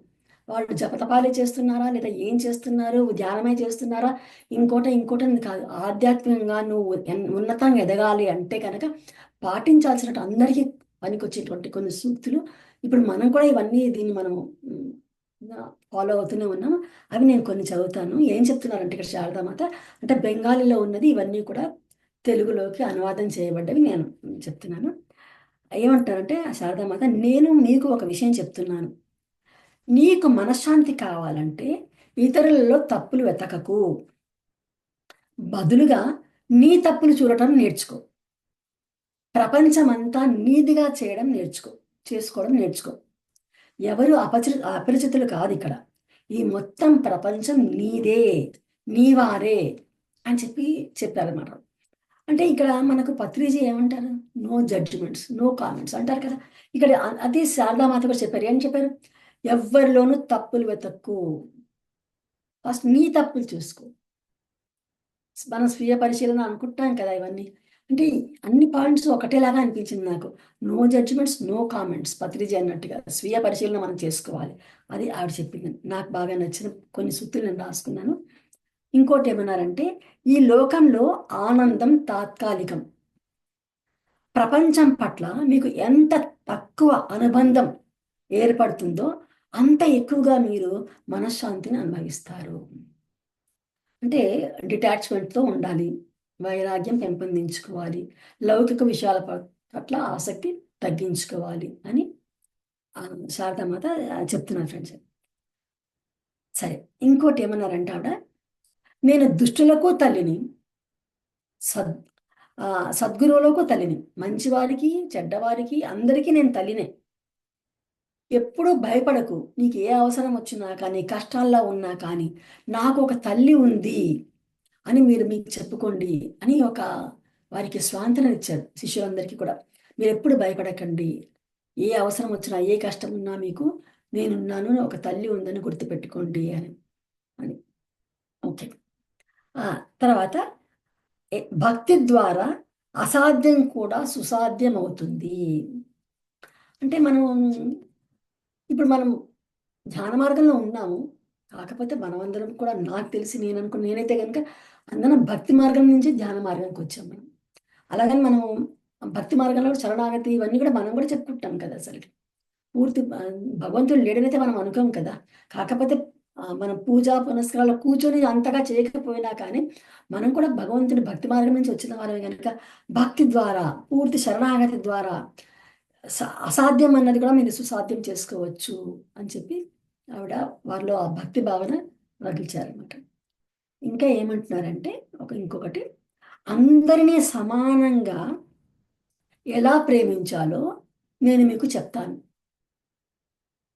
Speaker 1: వాళ్ళు జపతపాలే చేస్తున్నారా? లేదా ఏం చేస్తున్నారు? ధ్యానమే చేస్తున్నారా? ఇంకోటని కాదు. ఆధ్యాత్మికంగా నువ్వు ఉన్నతంగా ఎదగాలి అంటే గనక పాటించాల్సినట్టు అందరికీ పనికొచ్చేటువంటి కొన్ని సూక్తులు. ఇప్పుడు మనం కూడా ఇవన్నీ దీన్ని మనము హ్మ్, ఫాలో అవుతూనే ఉన్నాము. అవి నేను కొన్ని చదువుతాను. ఏం చెప్తున్నారంటే ఇక్కడ శారదామాత అంటే బెంగాలీలో ఉన్నది ఇవన్నీ కూడా తెలుగులోకి అనువాదం చేయబడ్డవి నేను చెప్తున్నాను. ఏమంటారంటే ఆ శారదామాత, నేను మీకు ఒక విషయం చెప్తున్నాను. నీకు మనశ్శాంతి కావాలంటే ఇతరులలో తప్పులు వెతకకు. బదులుగా నీ తప్పులు చూడటం నేర్చుకో. ప్రపంచమంతా నీదిగా చేసుకోవడం నేర్చుకో. ఎవరు అపరిచితులు కాదు ఇక్కడ. ఈ మొత్తం ప్రపంచం నీదే, నీవారే అని చెప్పారన్నమాట. అంటే ఇక్కడ మనకు పత్రిజీ ఏమంటారు? నో జడ్జిమెంట్స్, నో కామెంట్స్ అంటారు కదా. ఇక్కడ అదే శారదామాత కూడా చెప్పారు. ఏం చెప్పారు? ఎవ్వరిలోనూ తప్పులు వెతక్కు. ఫస్ట్ నీ తప్పులు చూసుకో. మనం స్వీయ పరిశీలన అనుకుంటాం కదా ఇవన్నీ. అంటే అన్ని పాయింట్స్ ఒకటేలాగా అనిపించింది నాకు. No judgements, no comments Patriji అన్నట్టుగా స్వీయ పరిశీలన మనం చేసుకోవాలి. అది ఆవిడ చెప్పింది. నాకు బాగా నచ్చిన కొన్ని సూక్తులు నేను రాసుకున్నాను. ఇంకోటి ఏమన్నారంటే, ఈ లోకంలో ఆనందం తాత్కాలికం. ప్రపంచం పట్ల మీకు ఎంత తక్కువ అనుబంధం ఏర్పడుతుందో అంత ఎక్కువగా మీరు మనశ్శాంతిని అనుభవిస్తారు. అంటే డిటాచ్మెంట్‌తో ఉండాలి. వైరాగ్యం పెంపొందించుకోవాలి. లౌకిక విషయాల పట్ల ఆసక్తి తగ్గించుకోవాలి అని శారదామాత చెప్తున్నారు ఫ్రెండ్స్. సరే. ఇంకోటి ఏమన్నారంటే ఆవిడ, నేను దుష్టులకు తల్లిని, సద్ సద్గురువులకు తల్లిని. మంచివారికి, చెడ్డవారికి అందరికీ నేను తల్లినే. ఎప్పుడూ భయపడకు. నీకు ఏ అవసరం వచ్చినా కానీ, కష్టాల్లో ఉన్నా కానీ, నాకు ఒక తల్లి ఉంది అని మీకు చెప్పుకోండి అని వారికి స్వాంతన ఇచ్చారు శిష్యులందరికీ కూడా. మీరెప్పుడు భయపడకండి. ఏ అవసరం వచ్చినా, ఏ కష్టం ఉన్నా మీకు నేనున్నాను, ఒక తల్లి ఉందని గుర్తుపెట్టుకోండి అని. అని. ఓకే. ఆ! తర్వాత భక్తి ద్వారా అసాధ్యం కూడా సుసాధ్యం అవుతుంది. అంటే ఇప్పుడు మనం ధ్యాన మార్గంలో ఉన్నాము. కాకపోతే మనమందరం కూడా నాకు తెలిసి నేనైతే గనుక అందరం భక్తి మార్గం నుంచి ధ్యాన మార్గానికొచ్చాం మనం. అలాగని మనం భక్తి మార్గంలో శరణాగతి ఇవన్నీ కూడా మనం కూడా చెప్పుకుంటాం కదా అసలకి. పూర్తి భగవంతుడు లేడనైతే మనం అనుకోం కదా! కాకపోతే మనం పూజా పునస్కారాల్లో కూర్చొని అంతగా చేయకపోయినా కానీ, మనం కూడా భగవంతుడి భక్తి మార్గం నుంచి వచ్చిన వాళ్ళమే గనుక భక్తి ద్వారా, పూర్తి శరణాగతి ద్వారా అసాధ్యం అన్నది కూడా మీరు సుసాధ్యం చేసుకోవచ్చు అని చెప్పి ఆవిడ వారిలో ఆ భక్తి భావన రగిల్చారనమాట. ఇంకా ఏమంటున్నారంటే ఇంకొకటి, అందరినీ సమానంగా ఎలా ప్రేమించాలో నేను మీకు చెప్తాను.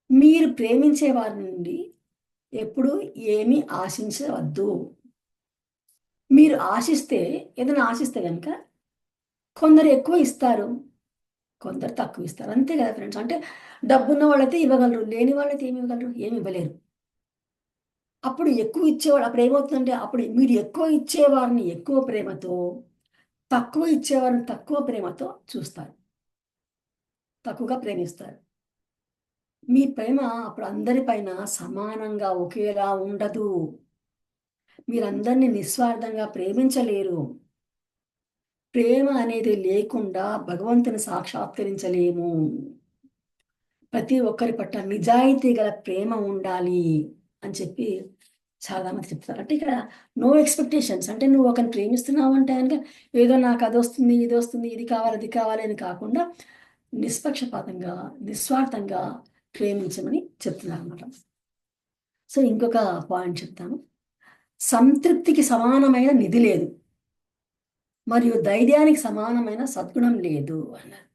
Speaker 1: మీరు ప్రేమించే వారి నుండి ఎప్పుడు ఏమీ ఆశించవద్దు. మీరు ఏదైనా ఆశిస్తే గనుక కొందరు ఎక్కువ ఇస్తారు, కొందరు తక్కువ ఇస్తారు. అంతే కదా ఫ్రెండ్స్. అంటే డబ్బున్న వాళ్ళైతే ఇవ్వగలరు. లేని వాళ్ళైతే ఏమి ఇవ్వగలరు? ఏమి ఇవ్వలేరు. అప్పుడు ఎక్కువ ఇచ్చేవాడు అప్పుడు ఏమవుతుందంటే, అప్పుడు మీరు ఎక్కువ ఇచ్చేవారిని ఎక్కువ ప్రేమతో, తక్కువ ఇచ్చేవారిని తక్కువ ప్రేమతో చూస్తారు, తక్కువగా ప్రేమిస్తారు. మీ ప్రేమ అప్పుడు అందరిపైన సమానంగా ఒకేలా ఉండదు. మీరందరినీ నిస్వార్థంగా ప్రేమించలేరు. ప్రేమ అనేది లేకుండా భగవంతుని సాక్షాత్కరించలేము. ప్రతి ఒక్కరి పట్ల నిజాయితీ గల ప్రేమ ఉండాలి అని చెప్పి చాలా మంది చెప్తారు. అంటే ఇక్కడ నో ఎక్స్పెక్టేషన్స్. అంటే నువ్వు ఒకరిని ప్రేమిస్తున్నావు అంటే కనుక ఏదో నాకు అది వస్తుంది, ఇది వస్తుంది, ఇది కావాలి, అది కావాలి అని కాకుండా నిష్పక్షపాతంగా, నిస్వార్థంగా ప్రేమించమని చెప్తున్నారు అనమాట. సో ఇంకొక పాయింట్ చెప్తాను. సంతృప్తికి సమానమైన నిధి లేదు, మరియు ధైర్యానికి సమానమైన సద్గుణం లేదు అన్నారు.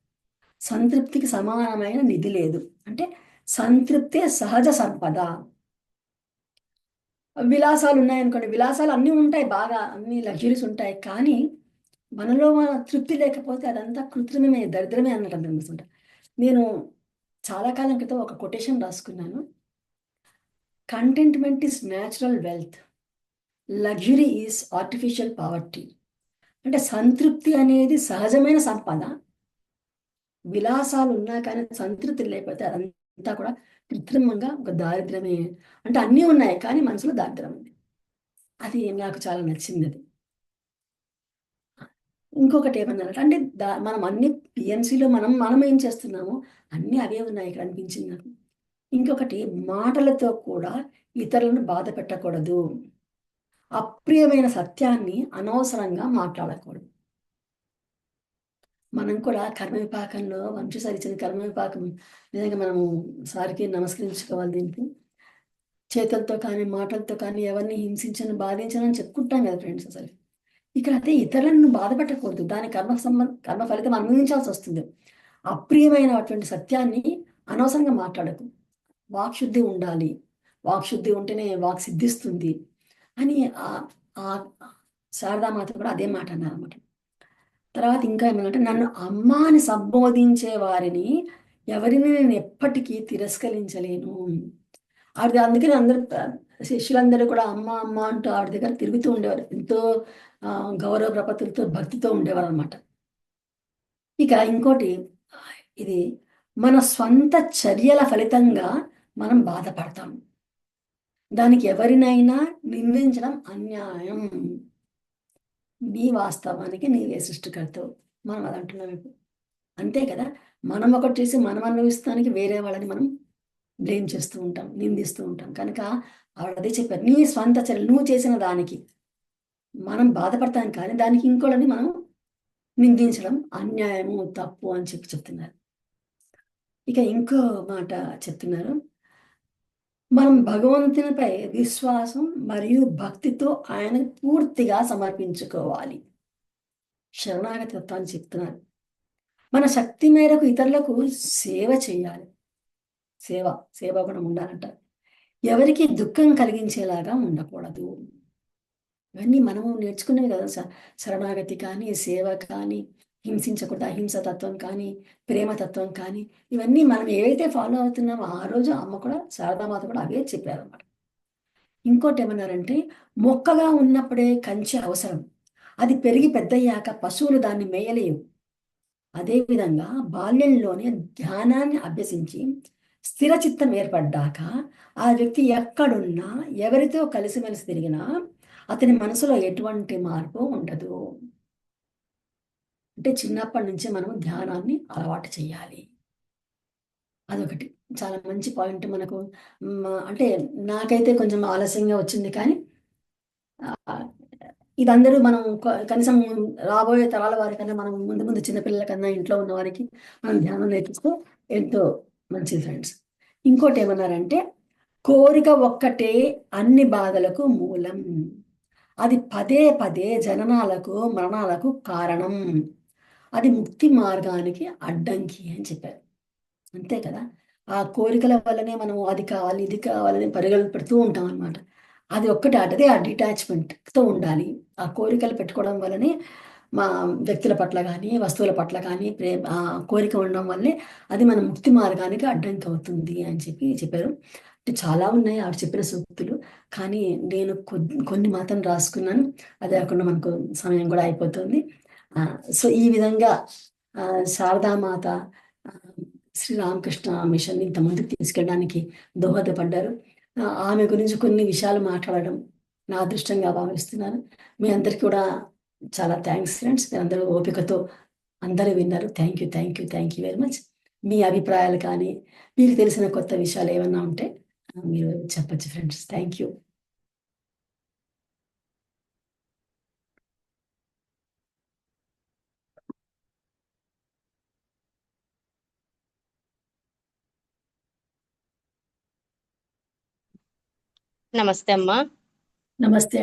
Speaker 1: సంతృప్తికి సమానమైన నిధి లేదు అంటే సంతృప్తే సహజ సంపద. విలాసాలు ఉన్నాయనుకోండి, విలాసాలు అన్నీ ఉంటాయి, బాగా అన్ని లగ్జరీస్ ఉంటాయి, కానీ మనలో మన తృప్తి లేకపోతే అదంతా కృత్రిమమే, దరిద్రమే అన్నట్టు అనిపిస్తుంటా. నేను చాలా కాలం క్రితం ఒక కొటేషన్ రాసుకున్నాను. Contentment is natural wealth, luxury is artificial poverty. అంటే సంతృప్తి అనేది సహజమైన సంపద. విలాసాలు ఉన్నా కానీ సంతృప్తి లేకపోతే అదంతా కూడా కృత్రిమంగా ఒక దారిద్రమే. అంటే అన్నీ ఉన్నాయి కానీ మనసులో దారిద్రం ఉంది. అది నాకు చాలా నచ్చింది. అది ఇంకొకటి ఏమన్నారంటే, అంటే మనం అన్ని పిఎన్సీలో మనం మనం ఏం చేస్తున్నామో అన్నీ అవే ఉన్నాయి ఇక్కడ అనిపించింది నాకు. ఇంకొకటి, మాటలతో కూడా ఇతరులను బాధ పెట్టకూడదు. అప్రియమైన సత్యాన్ని అనవసరంగా మాట్లాడకూడదు. మనం కూడా కర్మ విపాకంలో వంశసారి ఇచ్చిన కర్మ విపాకం నిజంగా మనము సారికి నమస్కరించుకోవాలి. దీనికి చేతులతో కానీ మాటలతో కానీ ఎవరిని హింసించను, బాధించను చెప్పుకుంటాం కదా ఫ్రెండ్స్. అసలు ఇక్కడ అయితే ఇతరులను నువ్వు బాధ పెట్టకూడదు, దాని కర్మ ఫలితం అనుభవించాల్సి వస్తుంది. అప్రియమైనటువంటి సత్యాన్ని అనవసరంగా మాట్లాడకు. వాక్శుద్ధి ఉండాలి, వాక్శుద్ధి ఉంటేనే వాక్ సిద్ధిస్తుంది అని ఆ శారదామాత కూడా అదే మాట అన్నారు అనమాట. తర్వాత ఇంకా ఏమన్నంటే, నన్ను అమ్మ అని సంబోధించే వారిని ఎవరిని నేను ఎప్పటికీ తిరస్కరించలేను. ఆవిడ అందుకని అందరూ శిష్యులందరూ కూడా అమ్మ అమ్మ అంటూ ఆవిడ దగ్గర తిరుగుతూ ఉండేవారు. ఎంతో గౌరవ ప్రపత్తులతో, భక్తితో ఉండేవారు అనమాట. ఇక ఇంకోటి, ఇది మన స్వంత చర్యల ఫలితంగా మనం బాధపడతాం. దానికి ఎవరినైనా నిందించడం అన్యాయం. నీ వాస్తవానికి నీవే సృష్టికర్తవు, మనం అది అంటున్నాం ఇప్పుడు. అంతే కదా, మనం ఒకటి చేసి మనం అనుభవిస్తానికి వేరే వాళ్ళని మనం బ్లేమ్ చేస్తూ ఉంటాం, నిందిస్తూ ఉంటాం. కనుక ఆవిడ అదే చెప్పారు, నీ స్వంత చర్యలు నువ్వు చేసిన దానికి మనం బాధపడతాం, కానీ దానికి ఇంకోళ్ళని మనం నిందించడం అన్యాయము, తప్పు అని చెప్తున్నారు. ఇక ఇంకో మాట చెప్తున్నారు, మనం భగవంతునిపై విశ్వాసం మరియు భక్తితో ఆయన పూర్తిగా సమర్పించుకోవాలి. శరణాగతి తత్వాన్ని చెప్తున్నారు. మన శక్తి మేరకు ఇతరులకు సేవ చేయాలి. సేవ కూడా ఉండాలంట. ఎవరికి దుఃఖం కలిగించేలాగా ఉండకూడదు. ఇవన్నీ మనము నేర్చుకునేవి కదా. శరణాగతి కానీ, సేవ కానీ, హింసించకూడదు అహింస తత్వం కానీ, ప్రేమతత్వం కానీ, ఇవన్నీ మనం ఏవైతే ఫాలో అవుతున్నామో ఆ రోజు అమ్మ కూడా, శారదామాత కూడా అవే చెప్పారన్నమాట. ఇంకోటి ఏమన్నారంటే, మొక్కగా ఉన్నప్పుడే కంచె అవసరం, అది పెరిగి పెద్దయ్యాక పశువులు దాన్ని మేయలేవు. అదేవిధంగా బాల్యంలోనే ధ్యానాన్ని అభ్యసించి స్థిర చిత్తం ఏర్పడ్డాక ఆ వ్యక్తి ఎక్కడున్నా, ఎవరితో కలిసిమెలిసి తిరిగినా అతని మనసులో ఎటువంటి మార్పు ఉండదు. అంటే చిన్నప్పటి నుంచే మనం ధ్యానాన్ని అలవాటు చేయాలి. అదొకటి చాలా మంచి పాయింట్ మనకు. అంటే నాకైతే కొంచెం ఆలస్యంగా వచ్చింది, కానీ ఇదందరూ మనం కనీసం రాబోయే తరాల వారికన్నా, మనం ముందు ముందు చిన్నపిల్లల కన్నా, ఇంట్లో ఉన్న వారికి మనం ధ్యానం నేర్పిస్తే ఎంతో మంచిది ఫ్రెండ్స్. ఇంకోటి ఏమన్నారంటే, కోరిక ఒక్కటే అన్ని బాధలకు మూలం, అది పదే పదే జననాలకు మరణాలకు కారణం, అది ముక్తి మార్గానికి అడ్డంకి అని చెప్పారు. అంతే కదా, ఆ కోరికల వల్లనే మనం అది కావాలి ఇది కావాలని పరుగులు పెడుతూ ఉంటాం అనమాట. అది ఒక్కటి, అదే ఆ డిటాచ్మెంట్తో ఉండాలి. ఆ కోరికలు పెట్టుకోవడం వల్లనే మా వ్యక్తుల పట్ల కానీ, వస్తువుల పట్ల కానీ కోరిక ఉండడం వల్లే అది మన ముక్తి మార్గానికి అడ్డంకి అవుతుంది అని చెప్పారు. అంటే చాలా ఉన్నాయి ఆవిడ చెప్పిన సూక్తులు, కానీ నేను కొన్ని మాత్రం రాసుకున్నాను. అదే కాకుండా మనకు సమయం కూడా అయిపోతుంది. సో ఈ విధంగా శారదామాత ఆ, శ్రీరామకృష్ణ మిషన్ ఇంత ముందుకు తీసుకెళ్ళడానికి దోహదపడ్డారు. ఆమె గురించి కొన్ని విషయాలు మాట్లాడడం నా అదృష్టంగా భావిస్తున్నాను. మీ అందరికీ కూడా చాలా థ్యాంక్స్ ఫ్రెండ్స్. మీరందరూ ఓపికతో అందరూ విన్నారు. Thank you, thank you, thank you very much. మీ అభిప్రాయాలు కానీ మీకు తెలిసిన కొత్త విషయాలు ఏమన్నా ఉంటే మీరు చెప్పచ్చు ఫ్రెండ్స్. Thank you.
Speaker 2: నమస్తే అమ్మా.
Speaker 1: నమస్తే.